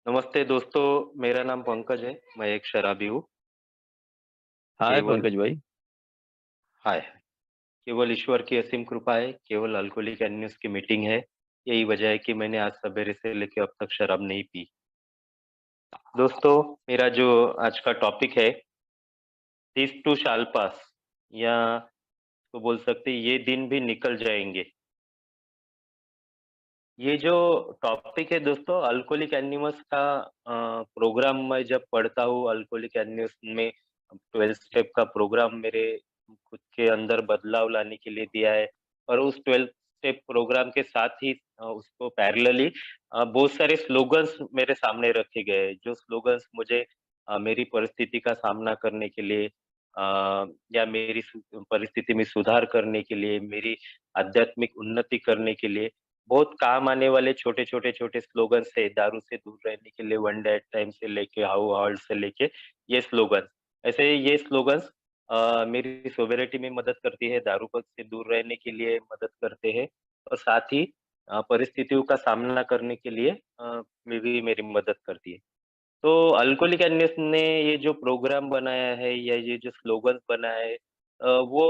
नमस्ते दोस्तों, मेरा नाम पंकज है, मैं एक शराबी हूँ। हाय केवल पंकज भाई। हाय! केवल ईश्वर की असीम कृपा है, केवल अल्कोहलिक एनोनिमस की मीटिंग है, यही वजह है कि मैंने आज सवेरे से लेके अब तक शराब नहीं पी। दोस्तों, मेरा जो आज का टॉपिक है, 30 टू साल पास या तो बोल सकते हैं ये दिन भी निकल जाएँगे। ये जो टॉपिक है दोस्तों अल्कोहलिक एनोनिमस का प्रोग्राम मैं जब पढ़ता हूँ अल्कोहलिक एनोनिमस में 12 स्टेप का प्रोग्राम मेरे खुद के अंदर बदलाव लाने के लिए दिया है और उस 12 स्टेप प्रोग्राम के साथ ही उसको पैरेलली बहुत सारे स्लोगन्स मेरे सामने रखे गए हैं, जो स्लोगन्स मुझे मेरी परिस्थिति का सामना करने के लिए या मेरी परिस्थिति में सुधार करने के लिए, मेरी आध्यात्मिक उन्नति करने के लिए बहुत काम आने वाले छोटे-छोटे स्लोगन्स है, दारू से दूर रहने के लिए वन डे एट टाइम से लेके हाउ हार्ड से लेके ये स्लोगन। ऐसे ये स्लोगन्स मेरी सोबरिटी में मदद करती है, दारू से दूर रहने के लिए मदद करते हैं और साथ ही परिस्थितियों का सामना करने के लिए में भी मेरी मदद करती है। तो अल्कोहलिक एनोनिमस ने ये जो प्रोग्राम बनाया है या ये जो स्लोगन्स बनाया है वो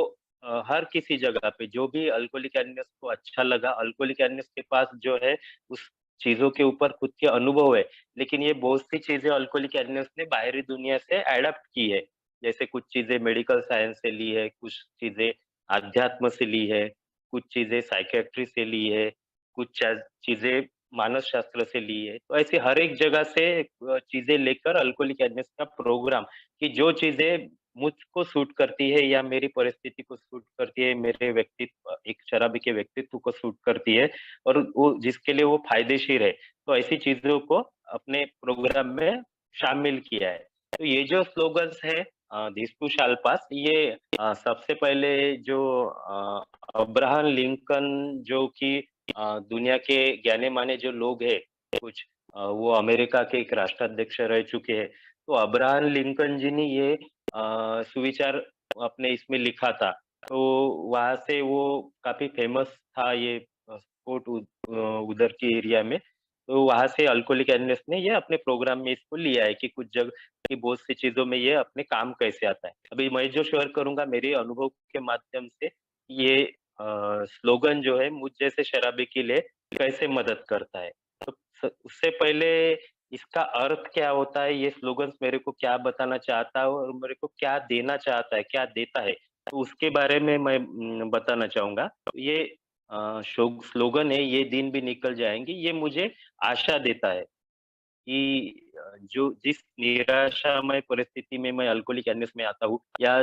हर किसी जगह पे जो भी अल्कोहलिक एनोनिमस को अच्छा लगा, अल्कोहलिक एनोनिमस के पास जो है उस चीज़ों के ऊपर खुद के अनुभव है। लेकिन ये बहुत सी चीज़ें अल्कोहलिक एनोनिमस ने बाहरी दुनिया से एडॉप्ट की है। जैसे कुछ चीज़ें मेडिकल साइंस से ली है, कुछ चीज़ें अध्यात्म से ली है, कुछ चीज़ें साइकियाट्री से ली है, कुछ चीज़ें मानस शास्त्र से ली है। तो ऐसे हर एक जगह से चीज़ें लेकर अल्कोहलिक एनोनिमस का प्रोग्राम कि जो चीज़ें मुझको सूट करती है या मेरी परिस्थिति को सूट करती है, मेरे व्यक्तित्व एक शराबी के व्यक्तित्व को सूट करती है और वो जिसके लिए वो फ़ायदेशीर है। तो ऐसी चीज़ों को अपने प्रोग्राम में शामिल किया है। तो ये जो स्लोगन्स है "दिस टू शैल पास" ये सबसे पहले जो अब्राहम लिंकन जो कि दुनिया के जाने-माने जो लोग हैं कुछ वो अमेरिका के एक राष्ट्राध्यक्ष रह चुके हैं। तो अब्राहम लिंकन जी ने ये सुविचार अपने इसमें लिखा था। तो वहाँ से वो काफ़ी फ़ेमस था ये कोट उधर के एरिया में। तो वहाँ से अल्कोहलिक एनोनिमस ने ये अपने प्रोग्राम में इसको लिया है कि कुछ जगह की बहुत सी चीज़ों में ये अपने काम कैसे आता है। अभी मैं जो शेयर करूँगा मेरे अनुभव के माध्यम से ये स्लोगन जो है मुझ जैसे शराबी के लिए कैसे मदद करता है। तो उससे पहले इसका अर्थ क्या होता है, ये स्लोगन्स मेरे को क्या बताना चाहता है और मेरे को क्या देना चाहता है, क्या देता है? तो उसके बारे में मैं बताना चाहूँगा। ये स्लोगन है, ये दिन भी निकल जाएँगे, ये मुझे आशा देता है कि जो जिस निराशामय परिस्थिति में मैं अल्कोहलिक एनोनिमस में आता हूँ या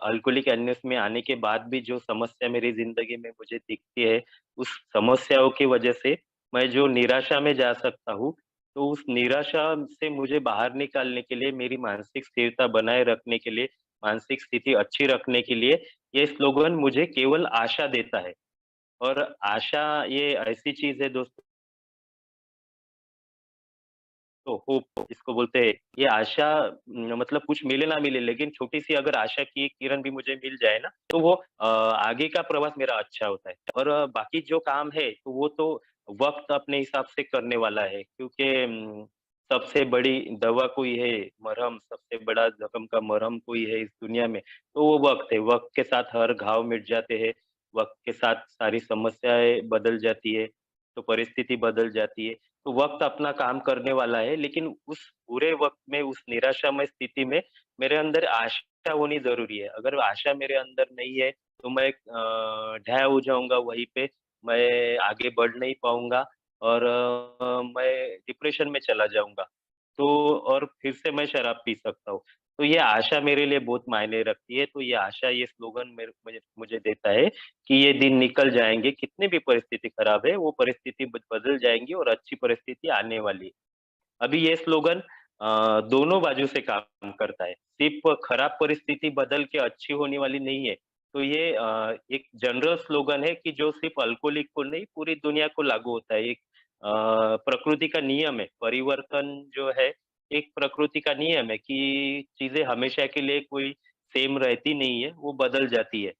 अल्कोहलिक एनोनिमस में आने के बाद भी जो समस्या मेरी ज़िंदगी में मुझे दिखती है, उस समस्याओं की वजह से मैं जो निराशा में जा सकता हूँ, तो उस निराशा से मुझे बाहर निकालने के लिए, मेरी मानसिक स्थिरता बनाए रखने के लिए, मानसिक स्थिति अच्छी रखने के लिए, ये स्लोगन मुझे केवल आशा देता है और आशा ये ऐसी चीज़ है दोस्तों तो होप इसको बोलते हैं। ये आशा मतलब कुछ मिले ना मिले लेकिन छोटी-सी अगर आशा की एक किरण भी मुझे मिल जाए ना, तो वो आगे का प्रवास मेरा अच्छा होता है। और बाकी जो काम है, तो वो तो वक़्त अपने हिसाब से करने वाला है क्योंकि सबसे बड़ी दवा कोई है, मरहम सबसे बड़ा ज़ख्म का मरहम कोई है इस दुनिया में, तो वो वक़्त है। वक़्त के साथ हर घाव मिट जाते हैं, वक़्त के साथ सारी समस्याएँ बदल जाती है, तो परिस्थिति बदल जाती है। तो वक़्त अपना काम करने वाला है, लेकिन उस बुरे वक़्त में, उस निराशामय स्थिति में मेरे अंदर आशा होनी ज़रूरी है। अगर आशा मेरे अंदर नहीं है, तो मैं ढाया हो जाऊँगा वहीं पे, मैं आगे बढ़ नहीं पाऊँगा और मैं डिप्रेशन में चला जाऊँगा। तो और फिर से मैं शराब पी सकता हूँ। तो ये आशा मेरे लिए बहुत मायने रखती है, तो ये आशा, ये स्लोगन मेरे मुझे मुझे देता है कि ये दिन निकल जाएँगे, कितनी भी परिस्थिति खराब है, वो परिस्थिति बदल जाएँगी और अच्छी परिस्थिति आने वाली है। अभी ये स्लोगन दोनों बाजू से काम करता है। सिर्फ़ खराब परिस्थिति बदल के अच्छी होने वाली नहीं है। तो ये एक जनरल स्लोगन है कि जो सिर्फ़ अल्कोहलिक को नहीं, पूरी दुनिया को लागू होता है। एक प्रकृति का नियम है। परिवर्तन जो है, एक प्रकृति का नियम है कि चीज़ें हमेशा के लिए कोई सेम रहती नहीं है, वो बदल जाती है।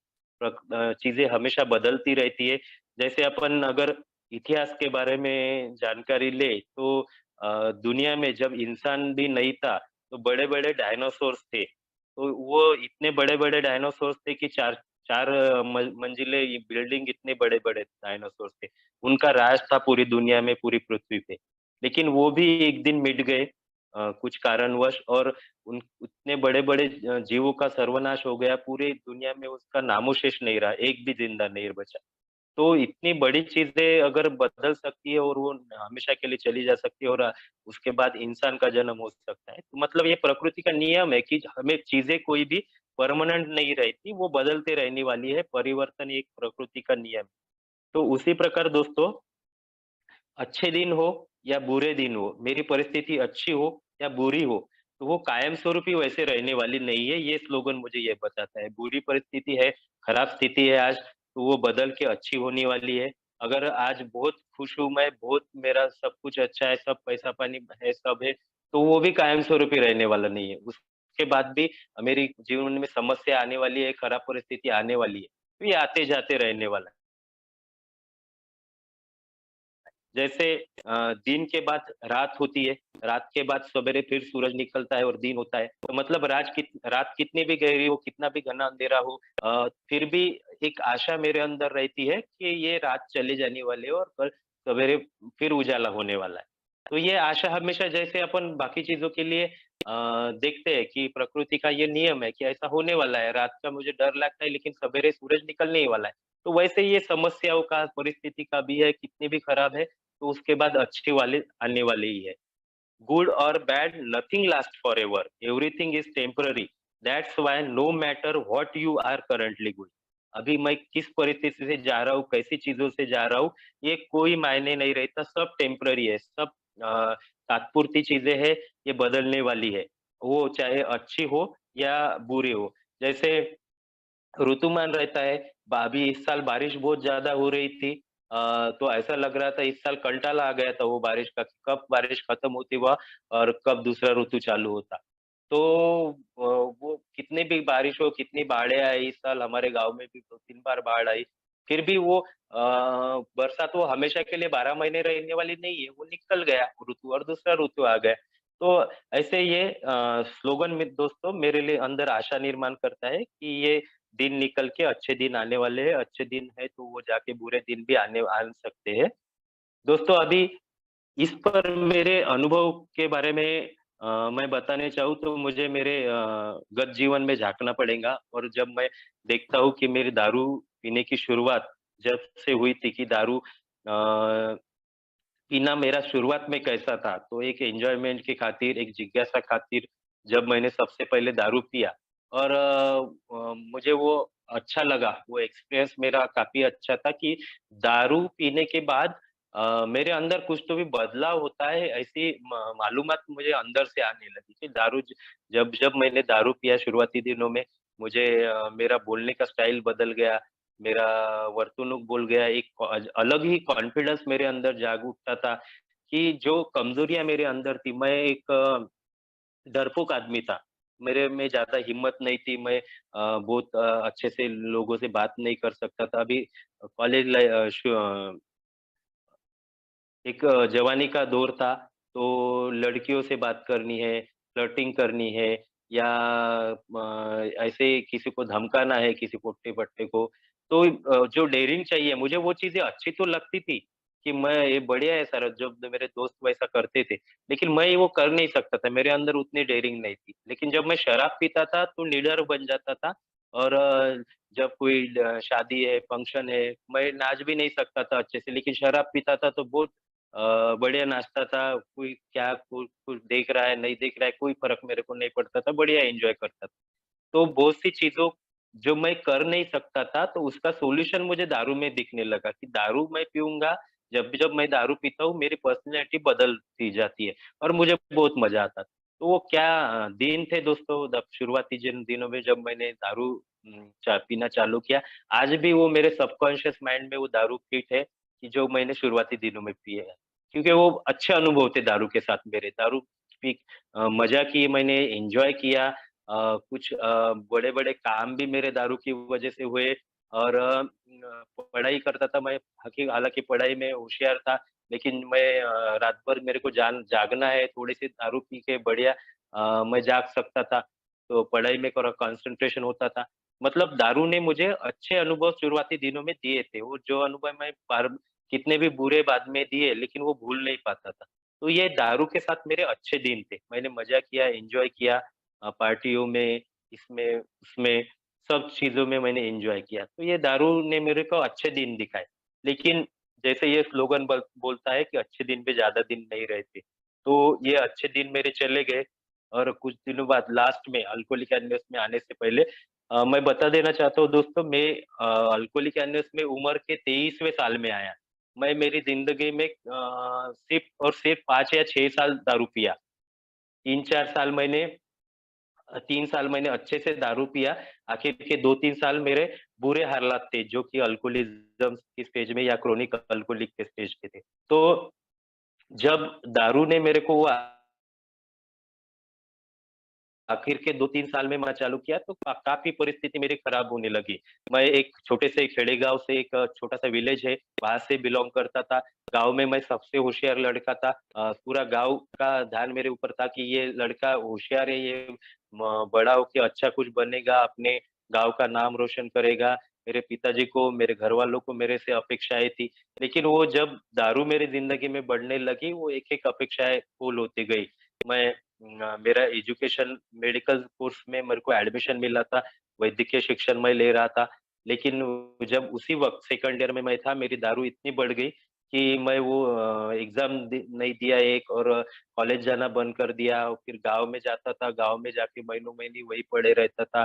चीज़ें हमेशा बदलती रहती है। जैसे अपन अगर इतिहास के बारे में जानकारी लें, तो दुनिया में जब इंसान भी नहीं था, तो बड़े-बड़े डायनासोर्स थे। तो वो इतने बड़े-बड़े डायनासोर्स थे कि 4 4 मंजिले ये बिल्डिंग इतने बड़े-बड़े डायनासोर्स थे। उनका राज था पूरी दुनिया में, पूरी पृथ्वी पे। लेकिन वो भी एक दिन मिट गए कुछ कारणवश और उन उतने बड़े-बड़े जीवों का सर्वनाश हो गया, पूरी दुनिया में उसका नामोशेष नहीं रहा, एक भी ज़िंदा नहीं बचा। तो इतनी बड़ी चीज़ें अगर बदल सकती है और वो हमेशा के लिए चली जा सकती है और उसके बाद इंसान का जन्म हो सकता है। तो मतलब ये प्रकृति का नियम है कि हमें चीज़ें कोई भी परमानेंट नहीं रहती, वो बदलते रहने वाली है, परिवर्तन एक प्रकृति का नियम है। तो उसी प्रकार दोस्तों अच्छे दिन हो या बुरे दिन हो, मेरी परिस्थिति अच्छी हो या बुरी हो, तो वो कायम स्वरूप ही वैसे रहने वाली नहीं है, ये स्लोगन मुझे ये बताता है। बुरी परिस्थिति है, खराब स्थिति है आज, तो वो बदल के अच्छी होने वाली है। अगर आज बहुत खुश हूँ मैं, बहुत मेरा सब कुछ अच्छा है, सब पैसा-पानी है, सब है, तो वो भी कायम स्वरूप ही रहने वाला नहीं है। उसके बाद भी मेरी जीवन में समस्या आने वाली है, खराब परिस्थिति आने वाली है, तो ये आते-जाते रहने वाला है। जैसे दिन के बाद रात होती है, रात के बाद सवेरे फिर सूरज निकलता है और दिन होता है। तो मतलब रात कितनी भी गहरी हो, कितना भी घना अंधेरा हो फिर भी एक आशा मेरे अंदर रहती है कि ये रात चली जाने वाली है और कल सवेरे फिर उजाला होने वाला है। तो ये आशा हमेशा जैसे अपन बाकी चीज़ों के लिए देखते हैं कि प्रकृति का ये नियम है कि ऐसा होने वाला है, रात का मुझे डर लगता है लेकिन सवेरे सूरज निकलने ही वाला है। तो वैसे ये समस्याओं का, परिस्थिति का भी है, कितनी भी खराब है, तो उसके बाद अच्छे वाले आने वाले ही है। गुड और bad nothing last forever, everything is temporary, that's why no matter what you are currently doing. अभी मैं किस परिस्थिति से जा रहा हूँ, कैसी चीज़ों से जा रहा हूँ, ये कोई मायने नहीं रहता, सब टेम्परेरी है, सब तात्पुरती चीज़ें हैं, ये बदलने वाली है। वो चाहे अच्छी हो या बुरी हो। जैसे ऋतुमान रहता है। अभी इस साल बारिश बहुत ज़्यादा हो रही थी तो ऐसा लग रहा था इस साल कंटाला आ गया था वो बारिश का, कि कब बारिश खत्म होती वह और कब दूसरा ऋतु चालू होता। तो वो कितनी भी बारिश हो, कितनी बाढ़ें आई इस साल हमारे गाँव में भी 2-3 बार बाढ़ आई। फिर भी वो बरसात वो हमेशा के लिए 12 महीने रहने वाली नहीं है, वो निकल गया ऋतु और दूसरा ऋतु आ गया। तो ऐसे ये स्लोगन में दोस्तों मेरे लिए अंदर आशा निर्माण करता है कि ये दिन निकल के अच्छे दिन आने वाले हैं, अच्छे दिन है तो वो जाके बुरे दिन भी आ सकते हैं। दोस्तों अभी इस पर मेरे अनुभव के बारे में मैं बताने चाहूँ तो मुझे मेरे गत जीवन में झाँकना पड़ेगा और जब मैं देखता हूँ कि मेरी दारू पीने की शुरुआत जब से हुई थी कि दारू पीना मेरा शुरुआत में कैसा था, तो एक एन्जॉयमेंट की खातिर, एक जिज्ञासा खातिर जब मैंने सबसे पहले दारू पिया और मुझे वो अच्छा लगा, वो एक्सपीरियंस मेरा काफ़ी अच्छा था कि दारू पीने के बाद मेरे अंदर कुछ तो भी बदलाव होता है, ऐसी मालूमात मुझे अंदर से आने लगी कि दारू ज जब जब मैंने दारू पिया शुरुआती दिनों में, मुझे मेरा बोलने का स्टाइल बदल गया, मेरा वर्तणूक बोल गया, एक अलग ही कॉन्फिडेंस मेरे अंदर जाग उठता था कि जो कमज़ोरियाँ मेरे अंदर थी, मैं एक डरपोक आदमी था। मेरे में ज़्यादा हिम्मत नहीं थी, मैं बहुत अच्छे से लोगों से बात नहीं कर सकता था। अभी कॉलेज एक जवानी का दौर था, तो लड़कियों से बात करनी है, फ्लर्टिंग करनी है या ऐसे किसी को धमकाना है, किसी पोट्टे-पट्टे को, तो जो डेयरिंग चाहिए मुझे वो चीज़ें अच्छी तो लगती थी, कि मैं ये बढ़िया है सर जब मेरे दोस्त वैसा करते थे, लेकिन मैं वो कर नहीं सकता था, मेरे अंदर उतनी डेयरिंग नहीं थी। लेकिन जब मैं शराब पीता था, तो निडर बन जाता था और जब कोई शादी है, फंक्शन है, मैं नाच भी नहीं सकता था अच्छे से, लेकिन शराब पीता था तो बहुत बढ़िया नाचता था, कोई क्या कुछ देख रहा है, नहीं देख रहा है, कोई फ़र्क मेरे को नहीं पड़ता था, बढ़िया एन्जॉय करता था। तो बहुत सी चीज़ों जो मैं कर नहीं सकता था, तो उसका सॉल्यूशन मुझे दारू में दिखने लगा कि दारू मैं पीऊँगा, जब मैं दारू पीता हूँ, मेरी पर्सनैलिटी बदलती जाती है और मुझे बहुत मज़ा आता था। तो वो क्या दिन थे दोस्तों जब शुरुआती जिन दिनों में जब मैंने दारू चा पीना चालू किया, आज भी वो मेरे सबकॉन्शियस माइंड में वो दारू फिट है कि जो मैंने शुरुआती दिनों में पिए हैं। क्योंकि वो अच्छे अनुभव थे दारू के साथ मेरे, दारू पी मज़ा की मैंने, एन्जॉय किया कुछ बड़े-बड़े काम भी मेरे दारू की वज़ह से हुए और पढ़ाई करता था मैं, हालाँकि पढ़ाई में होशियार था, लेकिन मैं रात भर मेरे को जागना है, थोड़ी-सी दारू पी के बढ़िया मैं जाग सकता था, तो पढ़ाई में थोड़ा कंसंट्रेशन होता था। मतलब दारू ने मुझे अच्छे अनुभव शुरुआती दिनों में दिए थे, वो जो अनुभव मैं बार कितने भी बुरे बाद में दिए, लेकिन वो भूल नहीं पाता था। तो ये दारू के साथ मेरे अच्छे दिन थे, मैंने मज़ा किया, एन्जॉय किया पार्टियों में, इसमें, उसमें, सब चीज़ों में मैंने एन्जॉय किया। तो ये दारू ने मेरे को अच्छे दिन दिखाए। लेकिन जैसे ये स्लोगन बोलता है कि अच्छे दिन पे ज़्यादा दिन नहीं रहते। तो ये अच्छे दिन मेरे चले गए और कुछ दिनों बाद लास्ट में अल्कोहलिक एनोनिमस में आने से पहले मैं बता देना चाहता हूँ दोस्तों, मैं अल्कोहलिक एनोनिमस में उम्र के 23वें साल में आया। मैं मेरी ज़िंदगी में सिर्फ़ और सिर्फ़ 5 या 6 साल दारू पिया। 3-4 साल मैंने 3 साल मैंने अच्छे से दारू पिया, आखिर के 2-3 साल मेरे बुरे हालात थे, जो कि अल्कोहलिज़्म की स्टेज में या क्रोनिक अल्कोहलिक के स्टेज पे थे। तो जब दारू ने मेरे को वो आखिर के 2-3 साल में मैं चालू किया तो काफ़ी परिस्थिति मेरी खराब होने लगी। मैं एक छोटे से खेड़े गाँव से एक छोटा-सा विलेज है, वहाँ से बिलॉन्ग करता था। गाँव में मैं सबसे होशियार लड़का था। पूरा गाँव का ध्यान मेरे ऊपर था कि ये लड़का होशियार है, ये बड़ा होके अच्छा कुछ बनेगा, अपने गाँव का नाम रोशन करेगा। मेरे पिताजी को, मेरे घरवालों को मेरे से अपेक्षाएँ थी। लेकिन वो जब दारू मेरी ज़िंदगी में बढ़ने लगी, वो एक-एक अपेक्षाएँ फुल होती गई। मैं मेरा एजुकेशन मेडिकल कोर्स में मेरे को एडमिशन मिला था, वैद्यकीय शिक्षण मैं ले रहा था। लेकिन जब उसी वक़्त सेकंड ईयर में मैं था, मेरी दारू इतनी बढ़ गई कि मैं वो एग्ज़ाम नहीं दिया एक और कॉलेज जाना बंद कर दिया। और फिर गाँव में जाता था, गाँव में जाके महीनों-महीने वहीं पड़े रहता था।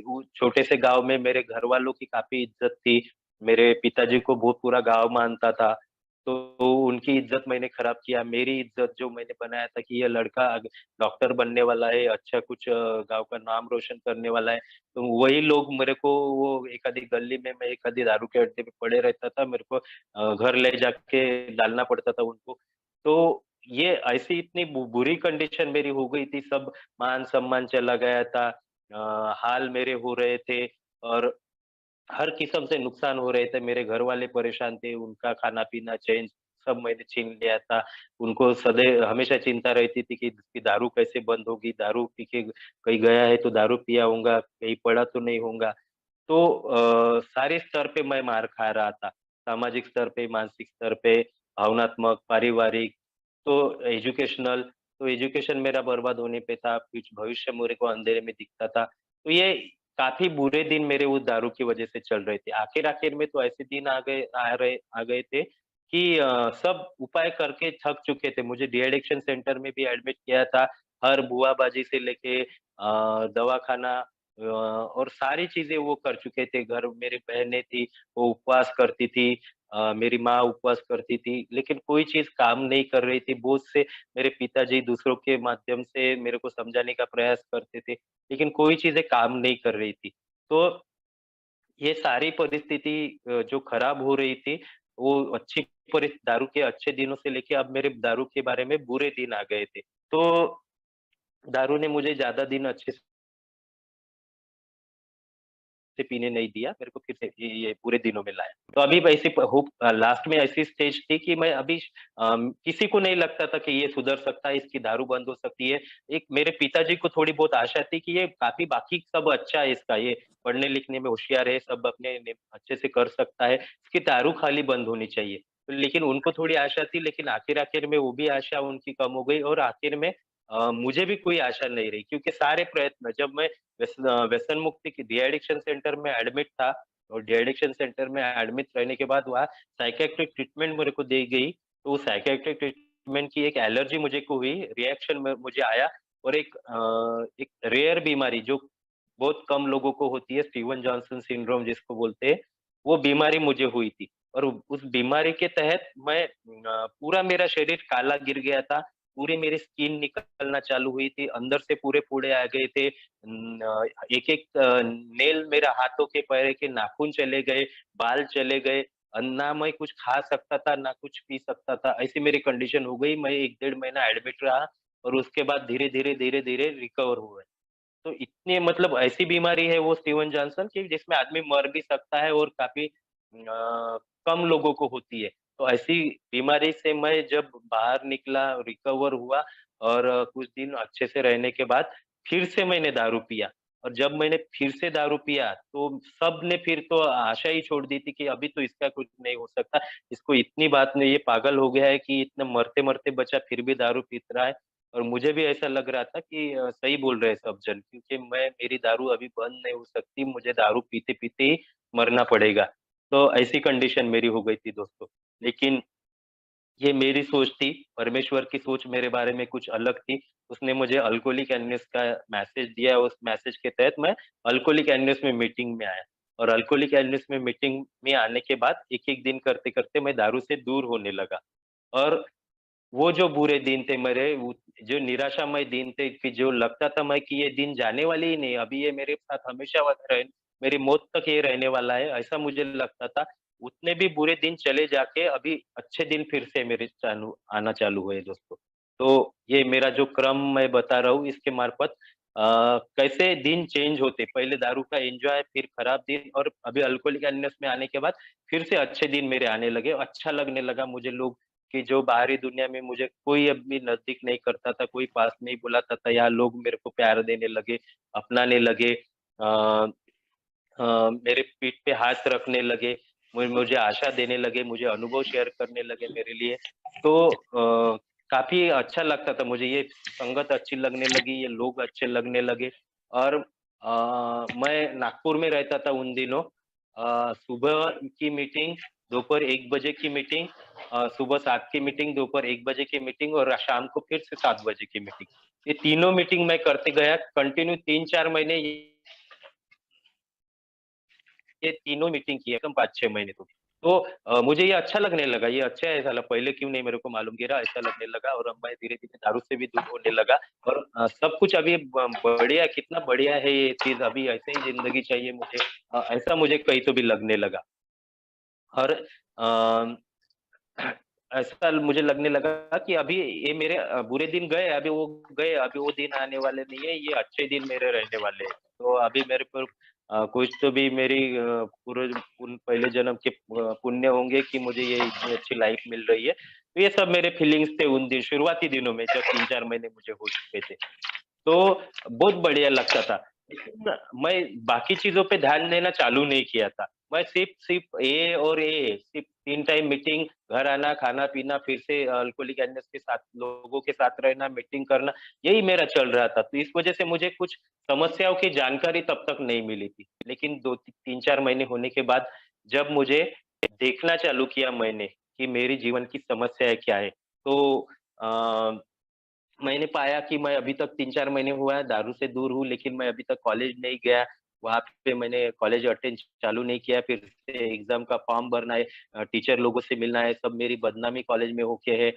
वो छोटे से गाँव में मेरे घरवालों की काफ़ी इज़्ज़त थी। मेरे पिताजी को बहुत पूरा गाँव मानता था। तो उनकी इज़्ज़त मैंने खराब किया, मेरी इज़्ज़त जो मैंने बनाया था कि ये लड़का डॉक्टर बनने वाला है, अच्छा कुछ गाँव का नाम रोशन करने वाला है। तो वही लोग मेरे को वो एक आधी गली में मैं एक आधी दारू के अड्डे पे पड़े रहता था, मेरे को घर ले जाके डालना पड़ता था उनको। तो ये ऐसी इतनी बुरी कंडीशन मेरी हो गई थी, सब मान-सम्मान चला गया था। हाल मेरे हो रहे थे और हर किस्म से नुकसान हो रहे थे, मेरे घरवाले परेशान थे, उनका खाना-पीना, चैन सब मैंने छीन लिया था। उनको हमेशा चिंता रहती थी कि इसकी दारू कैसे बंद होगी, दारू पी के कहीं गया है तो दारू पिया होगा, कहीं पड़ा तो नहीं होगा। तो सारे स्तर पे मैं मार खा रहा था, सामाजिक स्तर पे, मानसिक स्तर पे, भावनात्मक, पारिवारिक, तो एजुकेशनल तो एजुकेशन मेरा बर्बाद होने पे था, कुछ भविष्य मेरे को अंधेरे में दिखता था। तो ये काफ़ी बुरे दिन मेरे उस दारू की वज़ह से चल रहे थे। आखिर-आखिर में तो ऐसे दिन आ गए थे कि सब उपाय करके थक चुके थे। मुझे डी एडिक्शन सेंटर में भी एडमिट किया था। हर बुआबाजी से लेके दवाखाना और सारी चीज़ें वो कर चुके थे। घर मेरी बहनें थी, वो उपवास करती थी। मेरी माँ उपवास करती थी, लेकिन कोई चीज़ काम नहीं कर रही थी। बहुत से मेरे पिताजी दूसरों के माध्यम से मेरे को समझाने का प्रयास करते थे। लेकिन कोई चीज़ें काम नहीं कर रही थी। तो ये सारी परिस्थिति जो खराब हो रही थी, वो दारू के अच्छे दिनों से लेके अब मेरे दारू के बारे में बुरे दिन आ गए थे। तो दारू ने मुझे ज़्यादा दिन अच्छे से पीने नहीं दिया, मेरे को फिर से ये बुरे दिनों में लाया। तो अभी वैसी लास्ट में ऐसी स्टेज थी कि मैं अभी किसी को नहीं लगता था कि ये सुधर सकता है, इसकी दारू बंद हो सकती है। एक मेरे पिताजी को थोड़ी बहुत आशा थी कि ये काफ़ी बाकी सब अच्छा है इसका, ये पढ़ने-लिखने में होशियार है, सब अपने अच्छे से कर सकता है, इसकी दारू खाली बंद होनी चाहिए। लेकिन उनको थोड़ी आशा थी, लेकिन आखिर-आखिर में वो भी आशा उनकी कम हो गई और आखिर में मुझे भी कोई आशा नहीं रही क्योंकि सारे प्रयत्न जब मैं व्यसन मुक्ति की डी एडिक्शन सेंटर में एडमिट था और डी एडिक्शन सेंटर में एडमिट रहने के बाद वहाँ साइकियाट्रिक ट्रीटमेंट मेरे को दी गई। तो साइकियाट्रिक ट्रीटमेंट की एक एलर्जी मुझे को हुई, रिएक्शन में मुझे आया और एक रेयर बीमारी जो बहुत कम लोगों को होती है, स्टीवन जॉनसन सिंड्रोम जिसको बोलते हैं, वो बीमारी मुझे हुई थी। और उस बीमारी के तहत मैं पूरा मेरा शरीर काला गिर गया था, पूरी मेरी स्किन निकलना चालू हुई थी, अंदर से पूरे फोड़े आ गए थे। एक-एक नेल मेरा हाथों के, पैर के नाखून चले गए, बाल चले गए। ना मैं कुछ खा सकता था, ना कुछ पी सकता था। ऐसी मेरी कंडीशन हो गई। मैं 1 डेढ़ महीना एडमिट रहा और उसके बाद धीरे-धीरे, धीरे-धीरे रिकवर हुए। तो इतने मतलब ऐसी बीमारी है वो स्टीवन जॉनसन की जिसमें आदमी मर भी सकता है और काफ़ी कम लोगों को होती है। तो ऐसी बीमारी से मैं जब बाहर निकला, रिकवर हुआ और कुछ दिन अच्छे से रहने के बाद फिर से मैंने दारू पिया और जब मैंने फिर से दारू पिया, तो सबने फिर तो आशा ही छोड़ दी थी कि अभी तो इसका कुछ नहीं हो सकता। इसको इतनी बात नहीं, ये पागल हो गया है कि इतना मरते-मरते बचा फिर भी दारू पीत रहा है। और मुझे भी ऐसा लग रहा था कि सही बोल रहे हैं सब जन क्योंकि मेरी दारू अभी बंद नहीं हो सकती, मुझे दारू पीते-पीते ही मरना पड़ेगा। तो ऐसी कंडीशन मेरी हो गई थी दोस्तों। लेकिन ये मेरी सोच थी, परमेश्वर की सोच मेरे बारे में कुछ अलग थी। उसने मुझे अल्कोहलिक एनोनिमस का मैसेज दिया, उस मैसेज के तहत मैं अल्कोहलिक एनोनिमस में मीटिंग में आया और अल्कोहलिक एनोनिमस में मीटिंग में आने के बाद एक-एक दिन करते-करते मैं दारू से दूर होने लगा और वो जो बुरे दिन थे मेरे, वो जो निराशामय दिन थे कि जो लगता था मैं कि ये दिन जाने वाले ही नहीं, अभी ये मेरे साथ हमेशा रहे मेरी मौत तक ये रहने वाला है, ऐसा मुझे लगता था। उतने भी बुरे दिन चले जाके अभी अच्छे दिन फिर से मेरे चालू आना चालू हुए दोस्तों। तो ये मेरा जो क्रम मैं बता रहा हूँ इसके मार्फत कैसे दिन चेंज होते, पहले दारू का एन्जॉय फिर खराब दिन और अभी अल्कोहलिक एनोनिमस में आने के बाद फिर से अच्छे दिन मेरे आने लगे, अच्छा लगने लगा मुझे लोग कि जो बाहरी दुनिया में मुझे कोई अभी नज़दीक नहीं करता था, कोई पास नहीं बुलाता था, यहाँ लोग मेरे को प्यार देने लगे, अपनाने लगे। मेरे पीठ पे हाथ रखने लगे, मुझे आशा देने लगे, मुझे अनुभव शेयर करने लगे मेरे लिए। तो काफ़ी अच्छा लगता था मुझे, ये संगत अच्छी लगने लगी, ये लोग अच्छे लगने लगे और मैं नागपुर में रहता था उन दिनों। सुबह की मीटिंग, दोपहर 1 बजे की मीटिंग सुबह 7 की मीटिंग, दोपहर 1 बजे की मीटिंग और शाम को फिर से 7 बजे की मीटिंग। ये तीनों मीटिंग मैं करते गया, कंटिन्यू 3-4 महीने ये तीनों मीटिंग की है कम 5-6 महीने तो। तो मुझे ये अच्छा लगने लगा, ये अच्छा है साला पहले क्यों नहीं मेरे को मालूम गिरा ऐसा लगने लगा और अब मैं धीरे-धीरे दारू से भी दूर होने लगा और सब कुछ अभी बढ़िया कितना बढ़िया है ये चीज़ अभी ऐसे ही ज़िंदगी चाहिए मुझे ऐसा मुझे कहीं तो भी लगने लगा। और ऐसा मुझे लगने लगा कि अभी ये मेरे बुरे दिन गए, अभी वो दिन आने वाले नहीं है, ये अच्छे दिन मेरे रहने वाले हैं। तो अभी मेरे पर कुछ तो भी मेरी पूर्व पहले जन्म के पुण्य होंगे कि मुझे ये इतनी अच्छी लाइफ़ मिल रही है। तो ये सब मेरे फीलिंग्स थे उन दिन शुरुआती दिनों में जब 3-4 महीने मुझे हो चुके थे। तो बहुत बढ़िया लगता था। लेकिन मैं बाकी चीज़ों पे ध्यान देना चालू नहीं किया था। मैं सिर्फ़ ये और ये, सिर्फ़ 3 टाइम मीटिंग, घर आना, खाना-पीना, फिर से अल्कोहलिक एनोनिमस के साथ लोगों के साथ रहना, मीटिंग करना, यही मेरा चल रहा था। तो इस वज़ह से मुझे कुछ समस्याओं की जानकारी तब तक नहीं मिली थी। लेकिन 2 3-4 महीने होने के बाद जब मुझे देखना चालू किया मैंने कि मेरी जीवन की समस्याएँ क्या है, तो अ मैंने पाया कि मैं अभी तक 3-4 महीने हुआ है दारू से दूर हूँ, लेकिन मैं अभी तक कॉलेज नहीं गया। वहाँ पे मैंने कॉलेज अटेंड चालू नहीं किया, फिर से एग्ज़ाम का फॉर्म भरना है टीचर लोगों से मिलना है, सब मेरी बदनामी कॉलेज में होके है।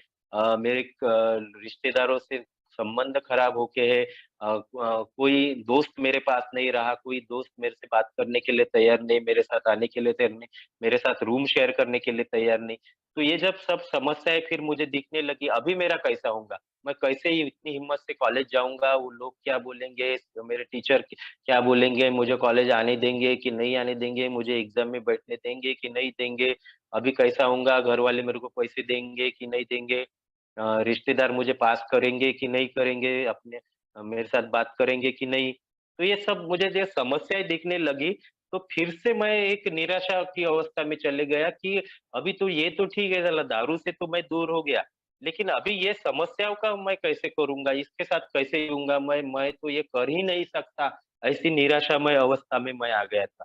मेरे रिश्तेदारों से संबंध खराब होके है। कोई दोस्त मेरे पास नहीं रहा, कोई दोस्त मेरे से बात करने के लिए तैयार नहीं, मेरे साथ आने के लिए तैयार नहीं, मेरे साथ रूम शेयर करने के लिए तैयार नहीं। तो ये जब सब समस्याएँ फिर मुझे दिखने लगी, अभी मेरा कैसा होगा? मैं कैसे ही इतनी हिम्मत से कॉलेज जाऊँगा, वो लोग क्या बोलेंगे, मेरे टीचर क्या बोलेंगे, मुझे कॉलेज आने देंगे कि नहीं आने देंगे, मुझे एग्ज़ाम में बैठने देंगे कि नहीं देंगे, अभी कैसा होऊँगा, घर वाले मेरे को पैसे देंगे कि नहीं देंगे, रिश्तेदार मुझे पास करेंगे कि नहीं करेंगे, मेरे साथ बात करेंगे कि नहीं। तो ये सब मुझे जो समस्याएँ दिखने लगी, तो फिर से मैं एक निराशा की अवस्था में चले गया कि अभी तो ये तो ठीक है, चला दारू से तो मैं दूर हो गया। लेकिन अभी ये समस्याओं का मैं कैसे करूँगा? इसके साथ कैसे जीऊँगा मैं तो ये कर ही नहीं सकता। ऐसी निराशामय अवस्था में मैं आ गया था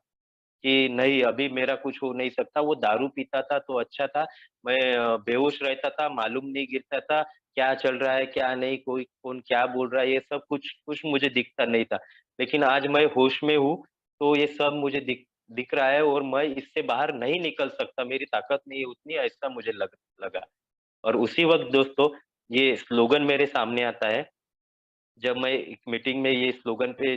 कि नहीं अभी मेरा कुछ हो नहीं सकता। वो दारू पीता था तो अच्छा था। मैं बेहोश रहता था, मालूम नहीं गिरता था, क्या चल रहा है, क्या नहीं, कोई कौन क्या बोल रहा है, ये सब कुछ कुछ मुझे दिखता नहीं था। लेकिन आज मैं होश में हूँ, तो ये सब मुझे दिख दिख रहा है और मैं इससे बाहर नहीं निकल सकता, मेरी ताकत नहीं है उतनी, ऐसा मुझे लगा। और उसी वक़्त दोस्तों ये स्लोगन मेरे सामने आता है, जब मैं एक मीटिंग में ये स्लोगन पे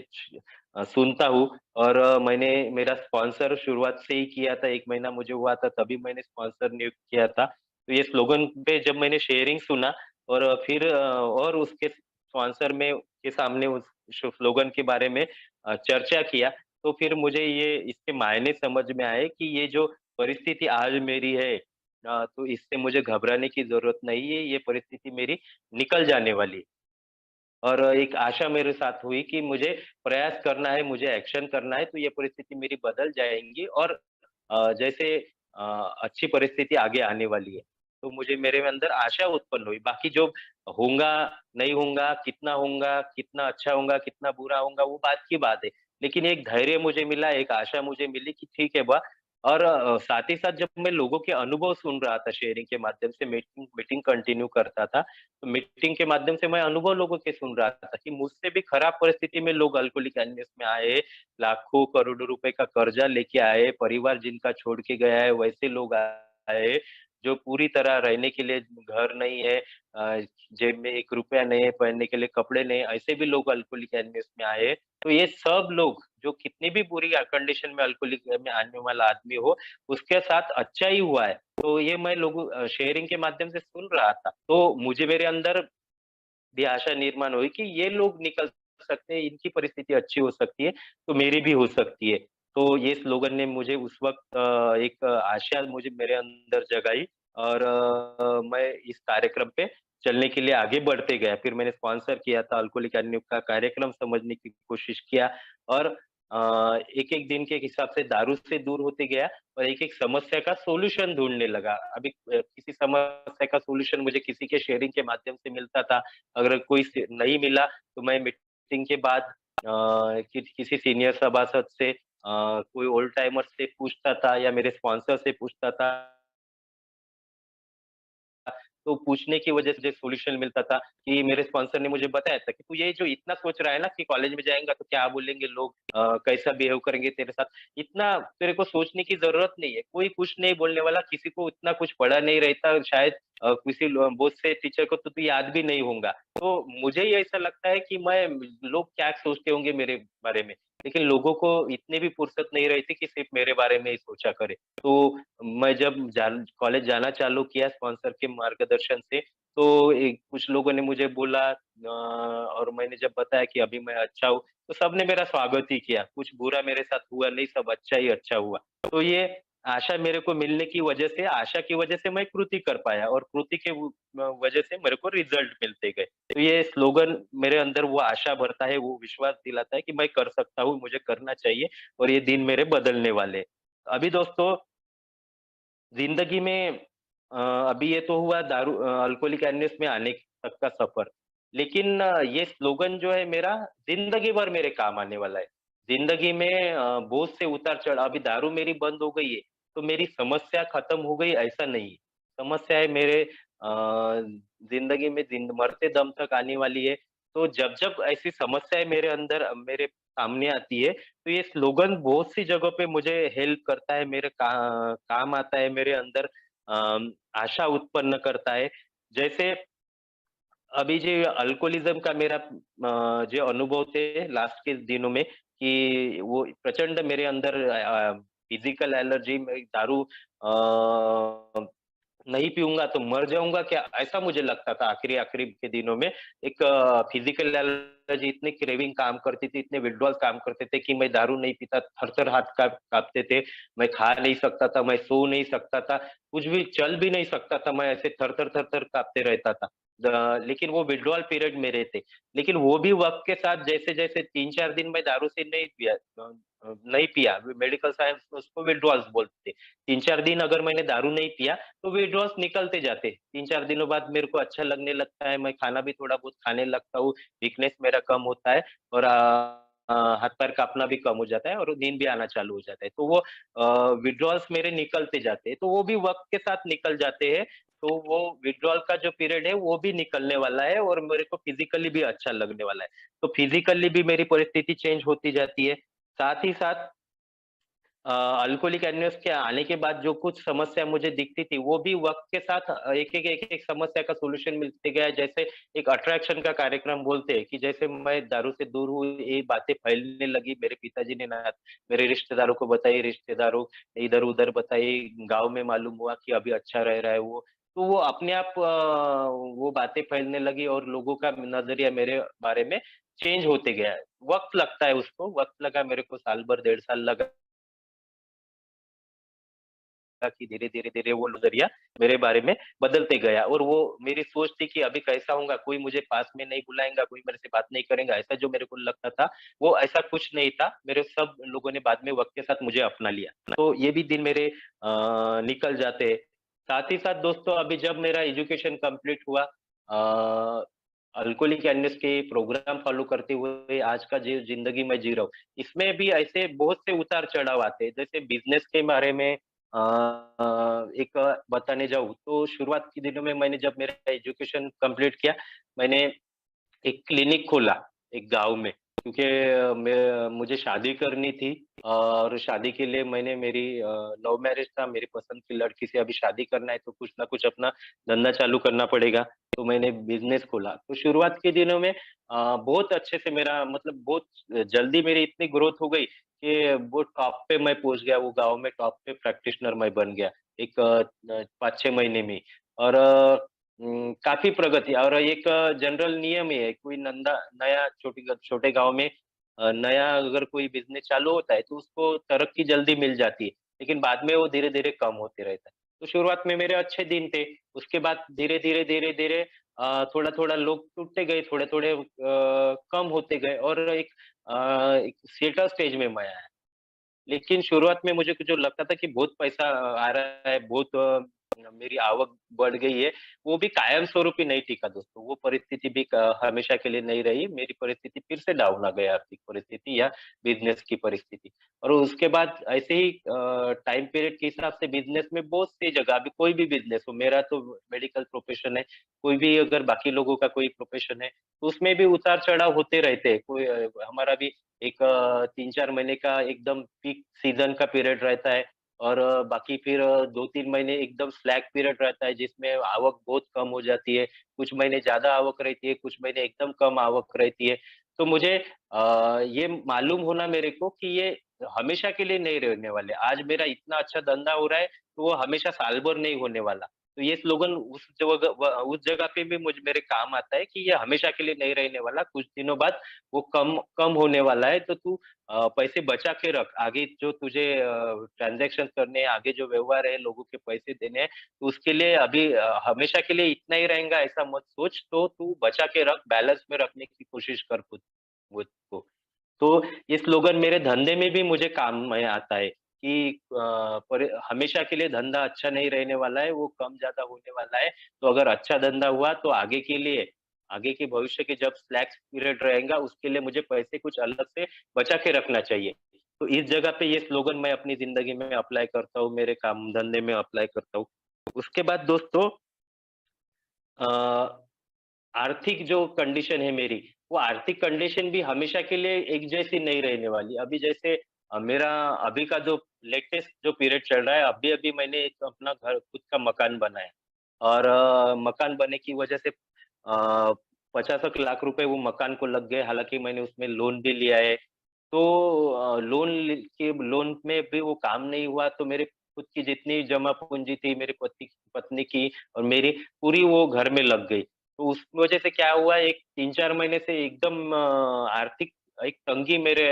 सुनता हूँ और मैंने मेरा स्पॉन्सर शुरुआत से ही किया था, 1 महीना मुझे हुआ था तभी मैंने स्पॉन्सर नियुक्त किया था। तो ये स्लोगन पे जब मैंने शेयरिंग सुना और फिर और उसके स्पॉन्सर में के सामने उस स्लोगन के बारे में चर्चा किया, तो फिर मुझे ये इसके मायने समझ में आए कि ये जो परिस्थिति आज मेरी है तो इससे मुझे घबराने की ज़रूरत नहीं है, ये परिस्थिति मेरी निकल जाने वाली है। और एक आशा मेरे साथ हुई कि मुझे प्रयास करना है, मुझे एक्शन करना है, तो ये परिस्थिति मेरी बदल जाएँगी और जैसे अ, अच्छी परिस्थिति आगे आने वाली है। तो मुझे मेरे अंदर आशा उत्पन्न हुई। बाकी जो होगा, नहीं होगा, कितना अच्छा होगा, कितना बुरा होगा, वो बात की बात है। लेकिन एक धैर्य मुझे मिला, एक आशा मुझे मिली कि ठीक है बा और साथ ही साथ जब मैं लोगों के अनुभव सुन रहा था शेयरिंग के माध्यम से मीटिंग मीटिंग कंटिन्यू करता था, तो मीटिंग के माध्यम से मैं अनुभव लोगों के सुन रहा था कि मुझसे भी खराब परिस्थिति में लोग अल्कोहलिक एनोनिमस में आए, लाखों करोड़ों रुपए का कर्जा लेके आए, परिवार जिनका छोड़ के गया है वैसे लोग आए, जो पूरी तरह रहने के लिए घर नहीं है, जेब में 1 रुपया नहीं है, पहनने के लिए कपड़े नहीं है, ऐसे भी लोग अल्कोहलिक एनोनिमस में आए। तो ये सब लोग जो कितनी भी बुरी कंडीशन में अल्कोहलिक में आने वाला आदमी हो, उसके साथ अच्छा ही हुआ है। तो ये मैं लोगों शेयरिंग के माध्यम से सुन रहा था। तो मुझे मेरे अंदर भी आशा निर्माण हुई कि ये लोग निकल सकते हैं, इनकी परिस्थिति अच्छी हो सकती है, तो मेरी भी हो सकती है। तो ये स्लोगन ने मुझे उस वक़्त एक आशा मुझे मेरे अंदर जगाई और मैं इस कार्यक्रम पे चलने के लिए आगे बढ़ते गया। फिर मैंने स्पॉन्सर किया था अल्कोहलिक एनोनिमस का कार्यक्रम समझने की कोशिश किया और एक-एक दिन के हिसाब से दारू से दूर होते गया और एक-एक समस्या का सॉल्यूशन ढूँढने लगा। अभी किसी समस्या का सॉल्यूशन मुझे किसी के शेयरिंग के माध्यम से मिलता था। अगर कोई से नहीं मिला तो मैं मीटिंग के बाद किसी सीनियर सभासद से कोई ओल्ड टाइमर से पूछता था या मेरे स्पॉन्सर से पूछता था। तो पूछने की वजह से जो सॉल्यूशन मिलता था कि मेरे स्पॉन्सर ने मुझे बताया था कि तू ये जो इतना सोच रहा है ना कि कॉलेज में जाएँगा तो क्या बोलेंगे लोग, कैसा बिहेव करेंगे तेरे साथ, इतना तेरे को सोचने की ज़रूरत नहीं है। कोई कुछ नहीं बोलने वाला, किसी को इतना कुछ पढ़ा नहीं रहता, शायद किसी बहुत से टीचर को तो तू याद भी नहीं होगा। तो मुझे ये ऐसा लगता है कि मैं लोग क्या सोचते होंगे मेरे बारे में, लेकिन लोगों को इतनी भी फुर्सत नहीं रहती कि सिर्फ़ मेरे बारे में ही सोचा करें। तो मैं जब कॉलेज जाना चालू किया स्पॉन्सर के मार्गदर्शन से, तो कुछ लोगों ने मुझे बोला और मैंने जब बताया कि अभी मैं अच्छा हूँ, तो सबने मेरा स्वागत ही किया। कुछ बुरा मेरे साथ हुआ नहीं, सब अच्छा ही अच्छा हुआ। तो ये आशा मेरे को मिलने की वजह से आशा की वजह से मैं कृति कर पाया और कृति के वजह से मेरे को रिज़ल्ट मिलते गए। तो ये स्लोगन मेरे अंदर वो आशा भरता है, वो विश्वास दिलाता है कि मैं कर सकता हूँ, मुझे करना चाहिए और ये दिन मेरे बदलने वाले हैं। अभी दोस्तों ज़िंदगी में अभी ये तो हुआ अल्कोहलिक एनोनिमस में आने तक का सफ़र। लेकिन ये स्लोगन जो है मेरा ज़िंदगी भर मेरे काम आने वाला है। ज़िंदगी में बहुत से उतार-चढ़ाव अभी दारू मेरी बंद हो गई है, तो मेरी समस्या खत्म हो गई ऐसा नहीं है। समस्याएँ मेरे ज़िंदगी में मरते दम तक आने वाली है। तो जब-जब ऐसी समस्याएँ मेरे अंदर मेरे सामने आती है, तो ये स्लोगन बहुत सी जगहों पे मुझे हेल्प करता है, मेरे काम आता है, मेरे अंदर आशा उत्पन्न करता है। जैसे अभी जो अल्कोहलिज़्म का मेरा जो अनुभव थे लास्ट के दिनों में कि वो प्रचंड मेरे अंदर फिज़िकल एलर्जी में दारू नहीं पीऊँगा तो मर जाऊँगा क्या? ऐसा मुझे लगता था आखिरी-आखिरी के दिनों में। एक फिज़िकल एलर्जी इतनी क्रेविंग काम करती थी, इतने विथड्रॉल काम करते थे कि मैं दारू नहीं पीता, थर-थर हाथ काँपते थे। मैं खा नहीं सकता था, मैं सो नहीं सकता था, कुछ भी चल भी नहीं सकता था, मैं ऐसे थर-थर, थर-थर काँपते रहता था। लेकिन वो विथड्रॉल पीरियड मेरे थे। लेकिन वो भी वक़्त के साथ जैसे-जैसे 3-4 दिन मैं दारू से नहीं पिया, मेडिकल साइंस में उसको विथड्रॉल्स बोलते हैं। 3-4 दिन अगर मैंने दारू नहीं पिया तो विथड्रॉल्स निकलते जाते। 3-4 दिनों बाद मेरे को अच्छा लगने लगता है, मैं खाना भी थोड़ा बहुत खाने लगता हूँ, वीकनेस मेरा कम होता है और हाथ-पैर काँपना भी कम हो जाता है और नींद भी आना चालू हो जाता है। तो वो विथड्रॉल्स मेरे निकलते जाते हैं, तो वो भी वक़्त के साथ निकल जाते हैं। तो वो विथड्रॉल का जो पीरियड है, वो भी निकलने वाला है और मेरे को फिज़िकली भी अच्छा लगने वाला है। तो फिज़िकली भी मेरी परिस्थिति चेंज होती जाती है। साथ ही साथ अल्कोहलिक एनोनिमस के आने के बाद जो कुछ समस्या मुझे दिखती थी, वो भी वक़्त के साथ एक-एक समस्या का सॉल्यूशन मिलते गया। जैसे एक अट्रैक्शन का कार्यक्रम बोलते हैं कि जैसे मैं दारू से दूर हूँ, ये बातें फैलने लगी। मेरे पिताजी ने ना मेरे रिश्तेदारों को बताई, रिश्तेदारों ने इधर-उधर बताई, गाँव में मालूम हुआ कि अभी अच्छा रह रहा है वो। तो वो अपने आप वो बातें फैलने लगी और लोगों का नज़रिया मेरे बारे में चेंज होते गया। वक़्त लगता है उसको, वक़्त लगा मेरे को साल भर, डेढ़ साल लगा। कि धीरे-धीरे वो नज़रिया मेरे बारे में बदलते गया और वो मेरी सोच थी कि अभी कैसा होऊँगा, कोई मुझे पास में नहीं बुलाएगा, कोई मेरे से बात नहीं करेगा, ऐसा जो मेरे को लगता था, वो ऐसा कुछ नहीं था। मेरे सब लोगों ने बाद में वक़्त के साथ मुझे अपना लिया। तो ये भी दिन मेरे निकल जाते हैं। साथ ही साथ दोस्तों अभी जब मेरा एजुकेशन कंप्लीट हुआ अल्कोहलिक एनएस के प्रोग्राम फॉलो करते हुए आज का जो ज़िंदगी मैं जी रहा हूँ, इसमें भी ऐसे बहुत से उतार-चढ़ाव आते हैं। जैसे बिज़नेस के बारे में एक बताने जाऊँ तो शुरुआत के दिनों में मैंने जब मेरा एजुकेशन कंप्लीट किया, मैंने एक क्लिनिक खोला, एक गाँव में क्योंकि मैं मुझे शादी करनी थी और शादी के लिए मैंने मेरी लव मैरिज था, मेरी पसंद की लड़की से अभी शादी करना है तो कुछ ना कुछ अपना धंधा चालू करना पड़ेगा, तो मैंने बिज़नेस खोला। तो शुरुआत के दिनों में बहुत अच्छे से मेरा मतलब बहुत जल्दी मेरी इतनी ग्रोथ हो गई कि वो टॉप पे मैं पहुँच गया, वो गाँव में टॉप पे प्रैक्टिशनर मैं बन गया, एक 5-6 महीने में ही। और काफ़ी प्रगति और एक जनरल नियम ही है, कोई नंदा नया छोटे गाँव में नया अगर कोई बिज़नेस चालू होता है, तो उसको तरक्की जल्दी मिल जाती है, लेकिन बाद में वो धीरे-धीरे कम होते रहता है। तो शुरुआत में मेरे अच्छे दिन थे, उसके बाद धीरे-धीरे थोड़ा-थोड़ा लोग टूटते गए, थोड़े-थोड़े कम होते गए और एक सेटल स्टेज में मैं आया। लेकिन शुरुआत में मुझे जो लगता था कि बहुत पैसा आ रहा है, बहुत मेरी आवक बढ़ गई है, वो भी कायम स्वरूप ही नहीं टिका दोस्तों। वो परिस्थिति भी हमेशा के लिए नहीं रही। मेरी परिस्थिति फिर से डाउन आ गया आर्थिक परिस्थिति या बिज़नेस की परिस्थिति। और उसके बाद ऐसे ही टाइम पीरियड के हिसाब से बिज़नेस में बहुत सी जगह अभी कोई भी बिज़नेस हो, मेरा तो मेडिकल प्रोफ़ेशन है, कोई भी अगर बाकी लोगों का कोई प्रोफ़ेशन है, तो उसमें भी उतार-चढ़ाव होते रहते हैं। कोई हमारा भी एक 3-4 महीने का एकदम पीक सीज़न का पीरियड रहता है और बाकी फिर 2-3 महीने एकदम स्लैक पीरियड रहता है जिसमें आवक बहुत कम हो जाती है। कुछ महीने ज़्यादा आवक रहती है, कुछ महीने एकदम कम आवक रहती है। तो मुझे ये मालूम होना मेरे को कि ये हमेशा के लिए नहीं रहने वाले। आज मेरा इतना अच्छा धंधा हो रहा है, तो वो हमेशा साल भर नहीं होने वाला। तो ये स्लोगन उस जगह पे भी मेरे काम आता है कि ये हमेशा के लिए नहीं रहने वाला। कुछ दिनों बाद वो कम कम होने वाला है, तो तू पैसे बचा के रख। आगे जो तुझे ट्रांज़ैक्शन करने हैं, आगे जो व्यवहार है, लोगों के पैसे देने हैं, तो उसके लिए अभी हमेशा के लिए इतना ही रहेगा ऐसा मत सोच, तो तू बचा के रख, बैलेंस में रखने की कोशिश कर खुद को। तो ये स्लोगन मेरे धंधे में भी मुझे काम में आता है कि पर हमेशा के लिए धंधा अच्छा नहीं रहने वाला है, वो कम-ज़्यादा होने वाला है। तो अगर अच्छा धंधा हुआ तो आगे के भविष्य के जब स्लैक पीरियड रहेगा उसके लिए मुझे पैसे कुछ अलग से बचा के रखना चाहिए। तो इस जगह पे ये स्लोगन मैं अपनी ज़िंदगी में अप्लाई करता हूँ, मेरे काम धंधे में अप्लाई करता हूँ। उसके बाद दोस्तों अ आर्थिक जो कंडीशन है मेरी, वो आर्थिक कंडीशन भी हमेशा के लिए एक जैसी नहीं रहने वाली। अभी जैसे मेरा अभी का जो लेटेस्ट जो पीरियड चल रहा है, अभी-अभी मैंने एक अपना घर खुद का मकान बनाया और मकान बनने की वजह से 50 एक लाख रुपए वो मकान को लग गए, हालाँकि मैंने उसमें लोन भी लिया है। तो लोन में भी वो काम नहीं हुआ, तो मेरे खुद की जितनी जमा पूँजी थी, मेरे पति पत्नी की और मेरी पूरी वो घर में लग गई। तो उस वजह से क्या हुआ एक 3-4 महीने से एकदम आर्थिक एक तंगी मेरे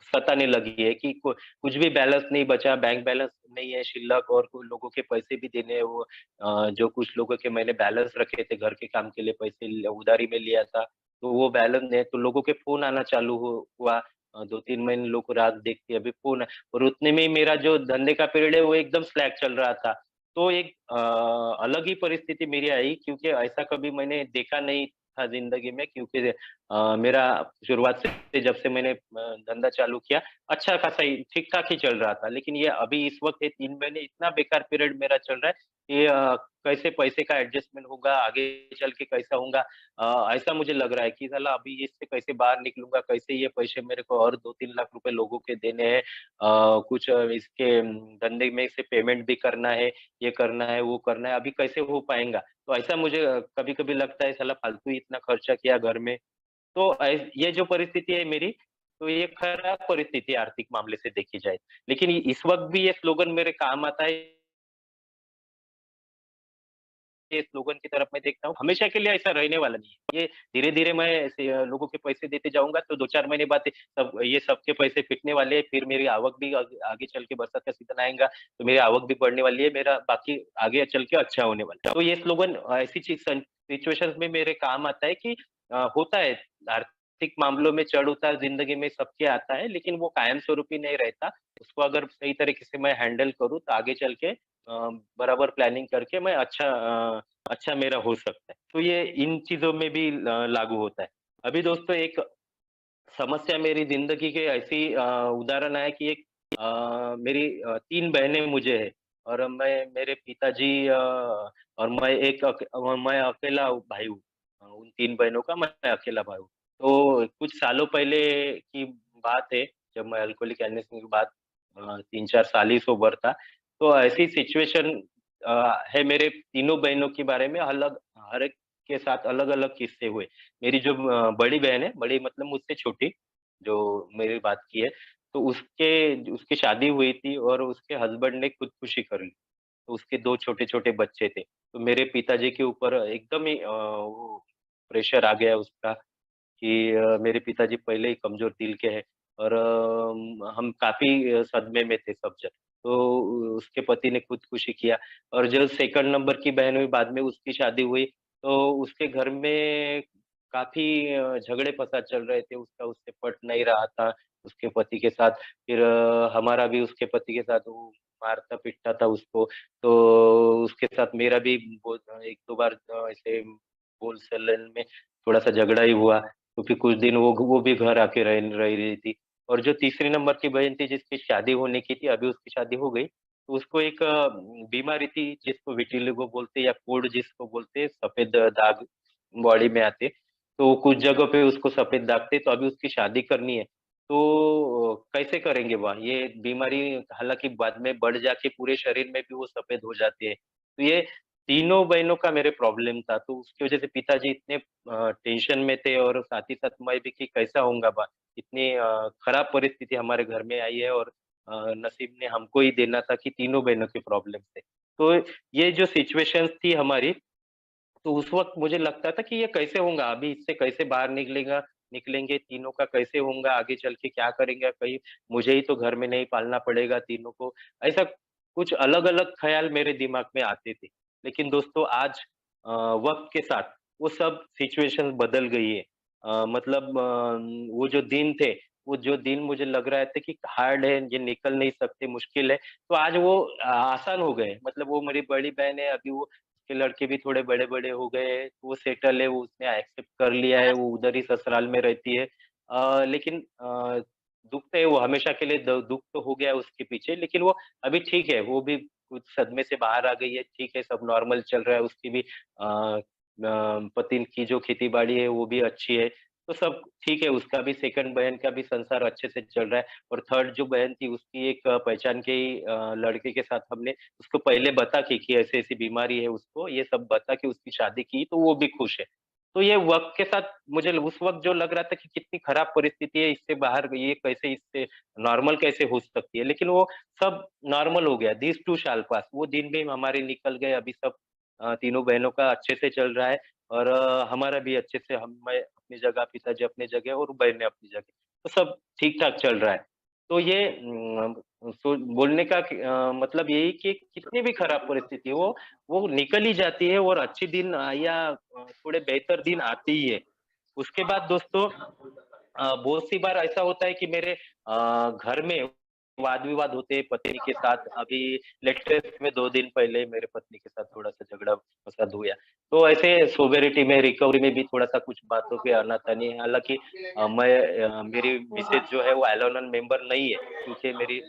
सताने लगी है कि कुछ भी बैलेंस नहीं बचा, बैंक बैलेंस नहीं है शिल्लक और कोई लोगों के पैसे भी देने हैं वो जो कुछ लोगों के मैंने बैलेंस रखे थे घर के काम के लिए पैसे उधारी में लिया था, तो वो बैलेंस नहीं है, तो लोगों के फ़ोन आना चालू हुआ 2-3 महीने लोग रात देखते अभी फ़ोन और उतने में ही मेरा जो धंधे का पीरियड है वो एकदम स्लैक चल रहा था। तो एक अलग ही परिस्थिति मेरी आई क्योंकि ऐसा कभी मैंने देखा नहीं था ज़िंदगी में क्योंकि मेरा शुरुआत से जब से मैंने धंधा चालू किया, अच्छा खासा ही ठीक-ठाक ही चल रहा था। लेकिन ये अभी इस वक़्त ये 3 महीने इतना बेकार पीरियड मेरा चल रहा है कि कैसे पैसे का एडजस्टमेंट होगा, आगे चल के कैसा होगा ऐसा मुझे लग रहा है कि साला अभी इससे कैसे बाहर निकलूँगा, कैसे ये पैसे मेरे को और 2-3 लाख रुपए लोगों के देने हैं। कुछ इसके धंधे में से पेमेंट भी करना है, ये करना है, वो करना है, अभी कैसे हो पाएँगा? तो ऐसा मुझे कभी-कभी लगता है साला फालतू ही इतना खर्चा किया घर में। तो ये जो परिस्थिति है मेरी, तो ये खराब परिस्थिति है आर्थिक मामले से देखी जाए। लेकिन इस वक़्त भी ये स्लोगन मेरे काम आता है ये स्लोगन की तरफ मैं देखता हूँ, हमेशा के लिए ऐसा रहने वाला नहीं है। ये धीरे-धीरे मैं ऐसे लोगों के पैसे देते जाऊँगा तो 2-4 महीने बाद ये सबके पैसे फिटने वाले हैं, फिर मेरी आवक भी आगे चल के बरसात का सीज़न आएगा, तो मेरी आवक भी बढ़ने वाली है, मेरा बाकी आगे चल के अच्छा होने वाला है। तो ये स्लोगन ऐसी चीज़ सिचुएशंस में मेरे काम आता है कि होता है आर्थिक मामलों में चढ़-उतार ज़िंदगी में सबके आता है, लेकिन वो कायम स्वरूपी नहीं रहता। उसको अगर सही तरीके से मैं हैंडल करूँ तो आगे चल के बराबर प्लानिंग करके मैं अच्छा मेरा हो सकता है। तो ये इन चीज़ों में भी लागू होता है। अभी दोस्तों एक समस्या मेरी ज़िंदगी के ऐसी उदाहरण है कि एक मेरी 3 बहनें मुझे हैं और मेरे पिताजी और मैं अकेला भाई हूँ। उन 3 बहनों का मैं अकेला भाई हूँ। तो कुछ सालों पहले की बात है, जब मैं अल्कोहलिक इलनेस की बात 3-4 साल ही सोबर था। तो ऐसी सिचुएशन है मेरे तीनों बहनों के बारे में हर एक के साथ अलग-अलग किस्से हुए। मेरी जो बड़ी बहन है, बड़ी मतलब मुझसे छोटी, जो मेरी बात की है, तो उसकी शादी हुई थी और उसके हस्बैंड ने खुदकुशी कर ली। तो उसके 2 छोटे-छोटे बच्चे थे। तो मेरे पिताजी के ऊपर एकदम ही वो प्रेशर आ गया उसका कि मेरे पिताजी पहले ही कमज़ोर दिल के हैं और हम काफ़ी सदमे में थे सब जन। तो उसके पति ने खुदकुशी किया और जो सेकंड नंबर की बहन हुई बाद में उसकी शादी हुई, तो उसके घर में काफ़ी झगड़े-फसाद चल रहे थे, उसका उससे पट नहीं रहा था, उसके पति के साथ। फिर हमारा भी उसके पति के साथ वो मारता-पीटता था उसको, तो उसके साथ मेरा भी 1-2 बार ऐसे बोल-चालन में थोड़ा-सा झगड़ा ही हुआ। तो फिर कुछ दिन वो भी घर आके रह रह रही थी और जो तीसरी नंबर की बहन थी जिसकी शादी होने की थी, अभी उसकी शादी हो गई। तो उसको एक बीमारी थी जिसको विटिलिगो बोलते हैं या कोढ़ जिसको बोलते हैं, सफ़ेद दाग बॉडी में आते। तो कुछ जगह पे उसको सफ़ेद दाग थे, तो अभी उसकी शादी करनी है। तो कैसे करेंगे वह? ये बीमारी हालाँकि बाद में बढ़ जाके पूरे शरीर में भी वो सफ़ेद हो जाती है। तो ये तीनों बहनों का मेरे प्रॉब्लम था, तो उसकी वजह से पिताजी इतने टेंशन में थे और साथ ही साथ मैं भी कि कैसा होऊँगा इतनी खराब परिस्थिति हमारे घर में आई है और नसीब ने हमको ही देना था कि तीनों बहनों की प्रॉब्लम थे। तो ये जो सिचुएशंस थी हमारी, तो उस वक़्त मुझे लगता था कि ये कैसे होगा, अभी इससे कैसे बाहर निकलेंगे, तीनों का कैसे होगा, आगे चल के क्या करेंगे, कहीं मुझे ही तो घर में नहीं पालना पड़ेगा तीनों को। ऐसा कुछ अलग-अलग ख़्याल मेरे दिमाग में आते थे। लेकिन दोस्तों आज वक़्त के साथ वो सब सिचुएशन बदल गई है। मतलब वो जो दिन थे, वो जो दिन मुझे लग रहा था कि हार्ड है, ये निकल नहीं सकते, मुश्किल है, तो आज वो आसान हो गए। मतलब वो मेरी बड़ी बहन है, अभी वो उसके लड़के भी थोड़े बड़े-बड़े हो गए, वो सेटल है, वो उसने एक्सेप्ट कर लिया है, वो उधर ही ससुराल में रहती है। लेकिन दुःख तो है वो हमेशा के लिए द दुःख तो हो गया उसके पीछे, लेकिन वो अभी ठीक है, वो भी कुछ सदमे से बाहर आ गई है, ठीक है, सब नॉर्मल चल रहा है, उसकी भी पति की जो खेती-बाड़ी है, वो भी अच्छी है। तो सब ठीक है, उसका भी सेकंड बहन का भी संसार अच्छे से चल रहा है और थर्ड जो बहन थी, उसकी एक पहचान के ही लड़के के साथ हमने उसको पहले बता कि ऐसी-ऐसी बीमारी है उसको, ये सब बता के उसकी शादी की, तो वो भी खुश है। तो ये वक़्त के साथ मुझे उस वक़्त जो लग रहा था कि कितनी खराब परिस्थिति है, इससे बाहर ये कैसे इससे नॉर्मल कैसे हो सकती है, लेकिन वो सब नॉर्मल हो गया, दिस टू शैल पास। वो दिन भी हमारे निकल गए, अभी सब तीनों बहनों का अच्छे से चल रहा है और हमारा भी अच्छे से मैं अपनी जगह, पिताजी अपनी जगह और बहनें अपनी जगह। तो सब ठीक-ठाक चल रहा है। तो ये बोलने का मतलब यही कि कितनी भी खराब परिस्थिति हो, वो निकल ही जाती है और अच्छे दिन या थोड़े बेहतर दिन आते ही है। उसके बाद दोस्तों बहुत सी बार ऐसा होता है कि मेरे घर में वाद-विवाद होते हैं पत्नी के साथ। अभी लेटेस्ट में 2 दिन पहले मेरे पत्नी के साथ थोड़ा-सा झगड़ा-फसाद हुआ। तो ऐसे सोबरिटी में, रिकवरी में भी थोड़ा-सा कुछ बातों पे आना-कानी है। हालाँकि मेरी मिसेज़ जो है वो एल-एन-एन मेंबर नहीं है क्योंकि मेरी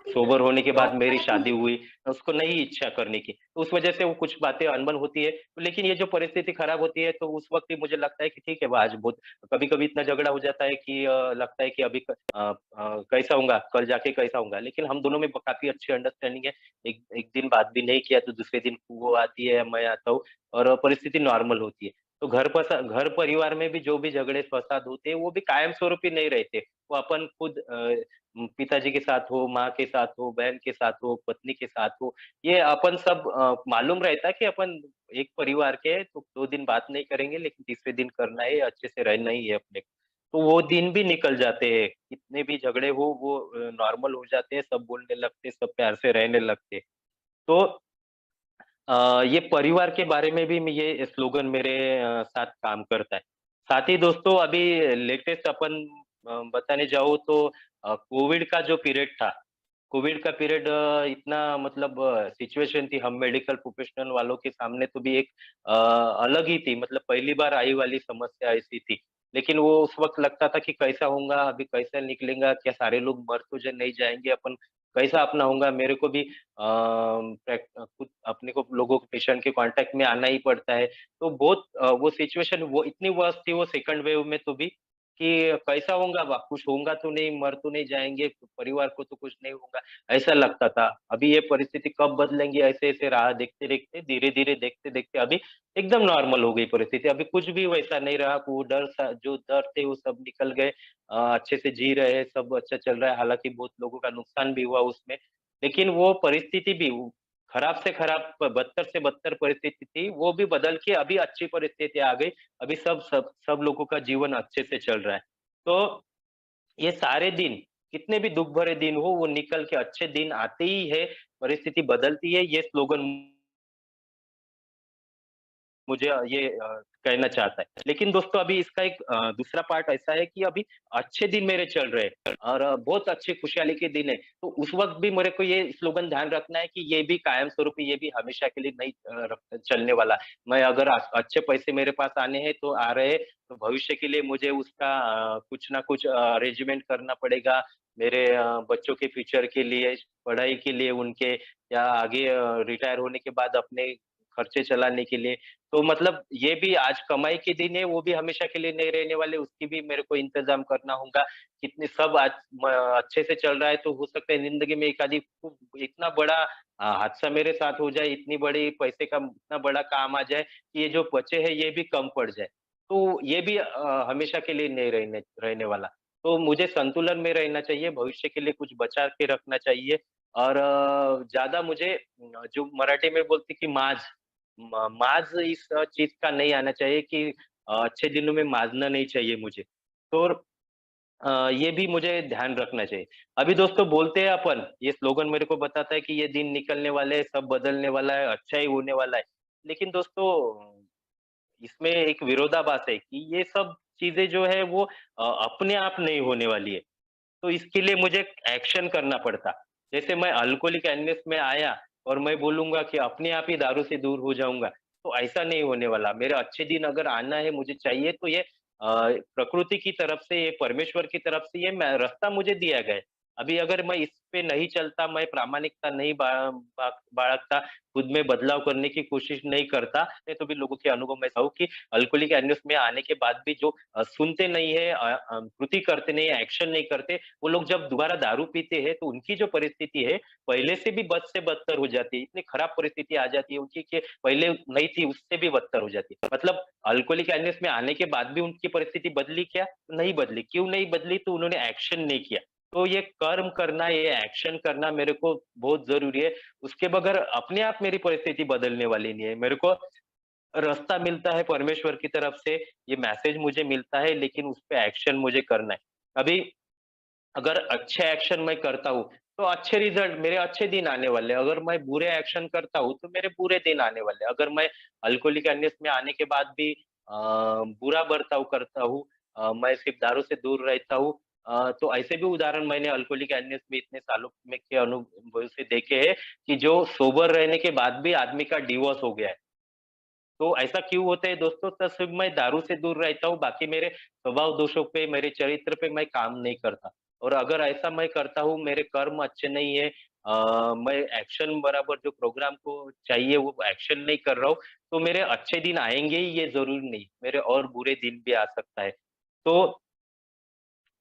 सोबर होने के बाद मेरी शादी हुई, उसको नहीं इच्छा करने की। तो उस वजह से वो कुछ बातें अनबन होती है। लेकिन ये जो परिस्थिति खराब होती है तो उस वक़्त ही मुझे लगता है कि ठीक है, आज बहुत कभी-कभी इतना झगड़ा हो जाता है कि लगता है कि अभी कैसा होऊँगा, कल जाके कैसा होऊँगा। लेकिन हम दोनों में काफ़ी अच्छी अंडरस्टैंडिंग है। एक एक दिन बात भी नहीं किया तो दूसरे दिन वो आती है, मैं आता हूँ और परिस्थिति नॉर्मल होती है। तो घर परिवार में भी जो भी झगड़े-फसाद होते हैं, वो भी कायम स्वरूपी नहीं रहते। वो अपन खुद पिताजी के साथ हो, माँ के साथ हो, बहन के साथ हो, पत्नी के साथ हो, ये अपन सब मालूम रहता है कि अपन एक परिवार के हैं, तो 2 दिन बात नहीं करेंगे, लेकिन तीसरे दिन करना है, अच्छे से रहना ही है अपने को। तो वो दिन भी निकल जाते हैं, कितने भी झगड़े हो वो नॉर्मल हो जाते हैं, सब बोलने लगते हैं, सब प्यार से रहने लगते हैं। तो ये परिवार के बारे में भी ये स्लोगन मेरे साथ काम करता है। साथ ही दोस्तों अभी लेटेस्ट अपन बताने जाऊँ तो कोविड का जो पीरियड था, कोविड का पीरियड इतना मतलब सिचुएशन थी हम मेडिकल प्रोफेशनल वालों के सामने तो भी एक अलग ही थी मतलब पहली बार आई वाली समस्या ऐसी थी। लेकिन वो उस वक़्त लगता था कि कैसा होगा, अभी कैसे निकलेगा, क्या सारे लोग मर तो नहीं जाएँगे, अपन कैसा अपना होगा? मेरे को भी खुद अपने को लोगों पेशेंट के कॉन्टैक्ट में आना ही पड़ता है। तो बहुत वो सिचुएशन वो इतनी वर्स्ट थी वो सेकंड वेव में तो भी कि कैसा होगा अब कुछ होगा तो नहीं, मर तो नहीं जाएँगे, परिवार को तो कुछ नहीं होगा, ऐसा लगता था। अभी ये परिस्थिति कब बदलेंगी ऐसे-ऐसे राह देखते-देखते, धीरे-धीरे देखते-देखते अभी एकदम नॉर्मल हो गई परिस्थिति। अभी कुछ भी वैसा नहीं रहा, वो डर सा जो डर थे वो सब निकल गए। अच्छे से जी रहे हैं, सब अच्छा चल रहा है, हालाँकि बहुत लोगों का नुकसान भी हुआ उसमें। लेकिन वो परिस्थिति भी खराब से खराब बदतर से बदतर परिस्थिति थी, वो भी बदल के अभी अच्छी परिस्थिति आ गई। अभी सब लोगों का जीवन अच्छे से चल रहा है। तो ये सारे दिन, कितने भी दुःख भरे दिन हो, वो निकल के अच्छे दिन आते ही है, परिस्थिति बदलती है, ये स्लोगन मुझे ये कहना चाहता है। लेकिन दोस्तों अभी इसका एक दूसरा पार्ट ऐसा है कि अभी अच्छे दिन मेरे चल रहे हैं और बहुत अच्छे खुशहाली के दिन है। तो उस वक़्त भी मेरे को ये स्लोगन ध्यान रखना है कि ये भी कायम स्वरूप ये भी हमेशा के लिए नहीं चलने वाला। मैं अगर अच्छे पैसे मेरे पास आने हैं तो आ रहे हैं, तो भविष्य के लिए मुझे उसका कुछ ना कुछ अरेंजमेंट करना पड़ेगा। मेरे बच्चों के फ्यूचर के लिए, पढ़ाई के लिए उनके या आगे रिटायर होने के बाद अपने खर्चे चलाने के लिए तो मतलब ये भी आज कमाई के दिन है, वो भी हमेशा के लिए नहीं रहने वाले, उसकी भी मेरे को इंतज़ाम करना होगा। कितने सब आज अच्छे से चल रहा है, तो हो सकता है ज़िंदगी में एक आधी इतना बड़ा हादसा मेरे साथ हो जाए, इतनी बड़ी पैसे का इतना बड़ा काम आ जाए, कि ये जो बचे हैं, ये भी कम पड़ जाए। तो ये भी हमेशा के लिए नहीं रहने रहने वाला। तो मुझे संतुलन में रहना चाहिए, भविष्य के लिए कुछ बचा के रखना चाहिए और ज़्यादा मुझे जो मराठी में बोलते कि माज़ माज़ इस चीज़ का नहीं आना चाहिए कि अच्छे दिनों में माज़ना नहीं चाहिए मुझे। तो ये भी मुझे ध्यान रखना चाहिए। अभी दोस्तों बोलते हैं अपन, ये स्लोगन मेरे को बताता है कि ये दिन निकलने वाले हैं, सब बदलने वाला है, अच्छा ही होने वाला है। लेकिन दोस्तों इसमें एक विरोधाभास है कि ये सब चीज़ें जो है वो अपने आप नहीं होने वाली है। तो इसके लिए मुझे एक्शन करना पड़ता। जैसे मैं अल्कोहलिक एननेस में आया और मैं बोलूँगा कि अपने आप ही दारू से दूर हो जाऊँगा, तो ऐसा नहीं होने वाला। मेरे अच्छे दिन अगर आना है, मुझे चाहिए तो ये प्रकृति की तरफ से, ये परमेश्वर की तरफ से ये रास्ता मुझे दिया गया है। अभी अगर मैं इस पे नहीं चलता, मैं प्रामाणिकता नहीं बाळगता, खुद में बदलाव करने की कोशिश नहीं करता, मैं तो भी लोगों के अनुभव में ऐसा हूँ कि अल्कोहलिक एननेस में आने के बाद भी जो सुनते नहीं है कृति करते नहीं है, एक्शन नहीं करते, वो लोग जब दोबारा दारू पीते हैं, तो उनकी जो परिस्थिति है, पहले से भी बद से बदतर हो जाती है। इतनी खराब परिस्थिति आ जाती है उनकी कि पहले नहीं थी, उससे भी बदतर हो जाती है। मतलब अल्कोहलिक इलनेस में आने के बाद भी उनकी परिस्थिति बदली क्या? नहीं बदली। क्यों नहीं बदली? तो उन्होंने एक्शन नहीं किया। तो ये कर्म करना, ये एक्शन करना मेरे को बहुत ज़रूरी है। उसके बगैर अपने आप मेरी परिस्थिति बदलने वाली नहीं है। मेरे को रास्ता मिलता है परमेश्वर की तरफ से, ये मैसेज मुझे मिलता है लेकिन उस पे एक्शन मुझे करना है। अभी अगर अच्छे एक्शन मैं करता हूँ, तो अच्छे रिज़ल्ट मेरे अच्छे दिन आने वाले हैं। अगर मैं बुरे एक्शन करता हूँ, तो मेरे बुरे दिन आने वाले हैं। अगर मैं अल्कोहलिक एननेस में आने के बाद भी बुरा बर्ताव करता हूँ मैं सिर्फ़ दारू से दूर रहता हूँ तो ऐसे भी उदाहरण मैंने अल्कोहलिक एननेस में इतने सालों में के अनुभव से देखे हैं, कि जो सोबर रहने के बाद भी आदमी का डिवोर्स हो गया है। तो ऐसा क्यों होता है दोस्तों? तो सिर्फ़ मैं दारू से दूर रहता हूँ, बाकी मेरे स्वभाव दोषों पे, मेरे चरित्र पे मैं काम नहीं करता। और अगर ऐसा मैं करता हूँ, मेरे कर्म अच्छे नहीं है मैं एक्शन बराबर जो प्रोग्राम को चाहिए वो एक्शन नहीं कर रहा हूँ, तो मेरे अच्छे दिन आएँगे ही ये ज़रूरी नहीं, मेरे और बुरे दिन भी आ सकता है। तो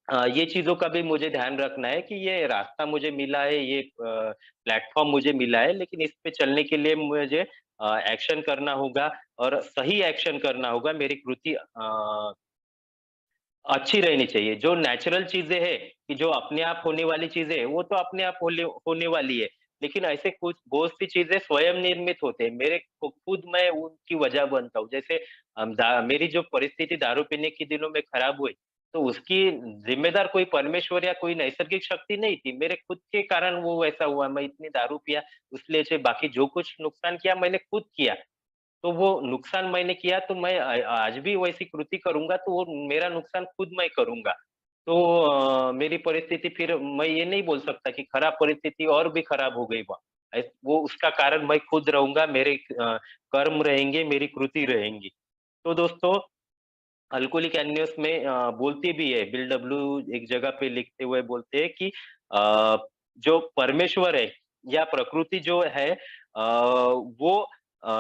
ये चीज़ों का भी मुझे ध्यान रखना है कि ये रास्ता मुझे मिला है, ये प्लेटफ़ॉर्म मुझे मिला है, लेकिन इस पे चलने के लिए मुझे एक्शन करना होगा और सही एक्शन करना होगा। मेरी कृति अच्छी रहनी चाहिए। जो नेचुरल चीज़ें हैं, कि जो अपने आप होने वाली चीज़ें हैं, वो तो अपने आप होने वाली है। लेकिन ऐसे कुछ बहुत सी चीज़ें स्वयं निर्मित होते हैं। मेरे खु खुद मैं उनकी वजह बनता हूँ। जैसे मेरी जो परिस्थिति दारू पीने के दिनों में खराब हुई, तो उसकी ज़िम्मेदार कोई परमेश्वर या कोई नैसर्गिक शक्ति नहीं थी। मेरे खुद के कारण वो वैसा हुआ। मैं इतनी दारू पिया, इसलिए से बाकी जो कुछ नुकसान किया मैंने खुद किया। तो वो नुकसान मैंने किया तो मैं आज भी वैसी कृति करूँगा तो वो मेरा नुकसान खुद मैं करूँगा। तो मेरी परिस्थिति फिर मैं ये नहीं बोल सकता कि खराब परिस्थिति और भी खराब हो गई वो उसका कारण मैं खुद रहूँगा, मेरे कर्म रहेंगे, मेरी कृति रहेंगी। तो दोस्तों अल्कोहलिक एनोनिमस में बोलती भी है बिल डब्ल्यू एक जगह पे लिखते हुए बोलते हैं कि जो परमेश्वर है या प्रकृति जो है वो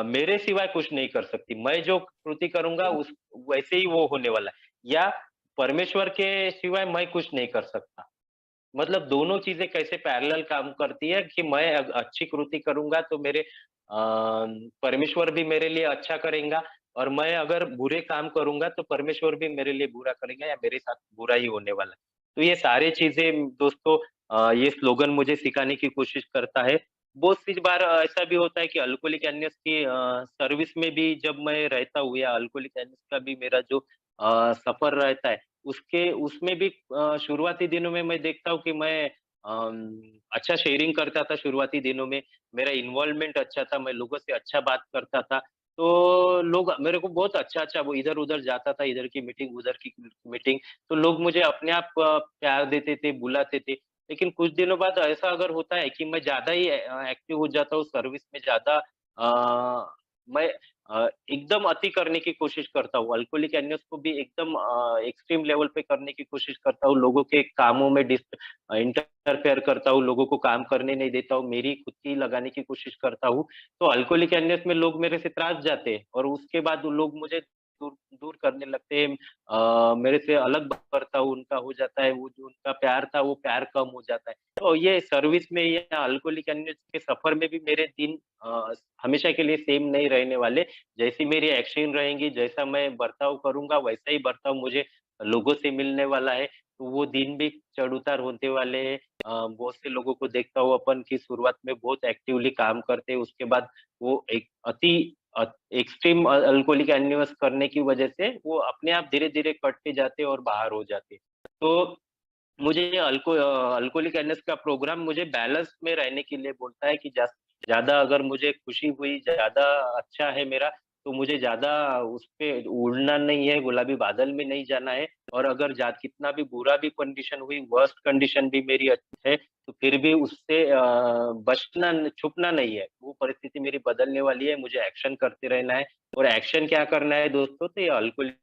मेरे सिवाय कुछ नहीं कर सकती। मैं जो कृति करूँगा उस वैसे ही वो होने वाला है या परमेश्वर के सिवाय मैं कुछ नहीं कर सकता। मतलब दोनों चीज़ें कैसे पैरेलल काम करती है कि मैं अच्छी कृति करूँगा तो मेरे परमेश्वर भी मेरे लिए अच्छा करेगा और मैं अगर बुरे काम करूँगा तो परमेश्वर भी मेरे लिए बुरा करेगा या मेरे साथ बुरा ही होने वाला है। तो ये सारी चीज़ें दोस्तों ये स्लोगन मुझे सिखाने की कोशिश करता है। बहुत सी बार ऐसा भी होता है कि अल्कोहलिक एनोनिमस की सर्विस में भी जब मैं रहता हूँ या अल्कोहलिक एनोनिमस का भी मेरा जो सफ़र रहता है उसके उसमें भी शुरुआती दिनों में मैं देखता हूँ कि मैं अच्छा शेयरिंग करता था शुरुआती दिनों में, मेरा इन्वॉल्वमेंट अच्छा था, मैं लोगों से अच्छा बात करता था। तो लोग मेरे को बहुत अच्छा-अच्छा वो इधर-उधर जाता था, इधर की मीटिंग, उधर की मीटिंग, तो लोग मुझे अपने आप प्यार देते थे, बुलाते थे। लेकिन कुछ दिनों बाद ऐसा अगर होता है कि मैं ज़्यादा ही एक्टिव हो जाता हूँ सर्विस में ज़्यादा मैं एकदम अति करने की कोशिश करता हूँ। अल्कोहलिक एनोनिमस को भी एकदम एक्सट्रीम लेवल पे करने की कोशिश करता हूँ। लोगों के कामों में इंटरफेयर करता हूँ, लोगों को काम करने नहीं देता हूँ, मेरी खुद की लगाने की कोशिश करता हूँ। तो अल्कोहलिक एनोनिमस में लोग मेरे से त्रास जाते हैं और उसके बाद वो लोग मुझे दूर दूर करने लगते हैं। मेरे से अलग बर्ताव उनका हो जाता है, वो जो उनका प्यार था, वो प्यार कम हो जाता है। तो ये सर्विस में या अल्कोहलिक एनोनिमस के सफ़र में भी मेरे दिन हमेशा के लिए सेम नहीं रहने वाले। जैसी मेरी एक्शन रहेंगी, जैसा मैं बर्ताव करूँगा, वैसा ही बर्ताव मुझे लोगों से मिलने वाला है। तो वो दिन भी चढ़-उतार होने वाले हैं। बहुत से लोगों को देखता हूँ अपन की शुरुआत में बहुत एक्टिवली काम करते हैं, उसके बाद वो एक एक्सट्रीम अल्कोहलिक एनोनिमस करने की वजह से वो अपने आप धीरे-धीरे कटते जाते हैं और बाहर हो जाते हैं। तो मुझे ये अल्कोहलिक एनोनिमस का प्रोग्राम मुझे बैलेंस में रहने के लिए बोलता है कि ज़्यादा अगर मुझे खुशी हुई, ज़्यादा अच्छा है मेरा, तो मुझे ज़्यादा उस पे उड़ना नहीं है, गुलाबी बादल में नहीं जाना है और अगर कितना भी बुरा भी कंडीशन हुई, वर्स्ट कंडीशन भी मेरी है, तो फिर भी उससे छुपना नहीं है। वो परिस्थिति मेरी बदलने वाली है, मुझे एक्शन करते रहना है और एक्शन क्या करना है दोस्तों, तो ये अल्कोहलिक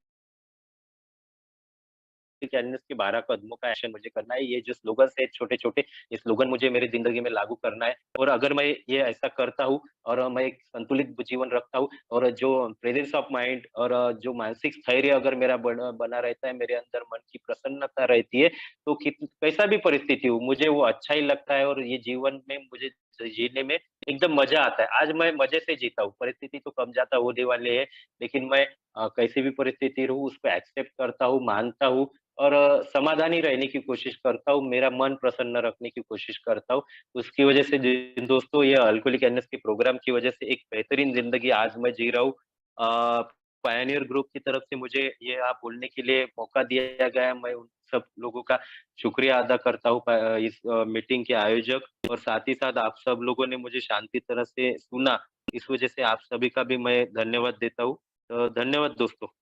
कैनवस के 12 कदमों का एक्शन मुझे करना है। ये जो स्लोगन्स है छोटे-छोटे, ये स्लोगन मुझे मेरी ज़िंदगी में लागू करना है और अगर मैं ये ऐसा करता हूँ और मैं एक संतुलित जीवन रखता हूँ और जो प्रेजेंस ऑफ माइंड और जो मानसिक स्थैर्य अगर मेरा बना रहता है, मेरे अंदर मन की प्रसन्नता रहती है, तो कैसा भी परिस्थिति हो, मुझे वो अच्छा ही लगता है और ये जीवन में मुझे जीने में एकदम मज़ा आता है। आज मैं मज़े से जीता हूँ, परिस्थिति तो कम ज़्यादा होने वाले है, लेकिन मैं कैसी भी परिस्थिति रहूँ, उसको एक्सेप्ट करता हूँ, मानता हूँ और समाधानी रहने की कोशिश करता हूँ, मेरा मन प्रसन्न रखने की कोशिश करता हूँ। उसकी वजह से जी दोस्तों ये अल्कोहलिक एनएस के प्रोग्राम की वजह से एक बेहतरीन ज़िंदगी आज मैं जी रहा हूँ। पायनियर ग्रुप की तरफ से मुझे ये आप बोलने के लिए मौका दिया गया, मैं उन सब लोगों का शुक्रिया अदा करता हूँ इस मीटिंग के आयोजक और साथ ही साथ आप सब लोगों ने मुझे शांति तरह से सुना, इस वजह से आप सभी का भी मैं धन्यवाद देता हूँ। धन्यवाद दोस्तों।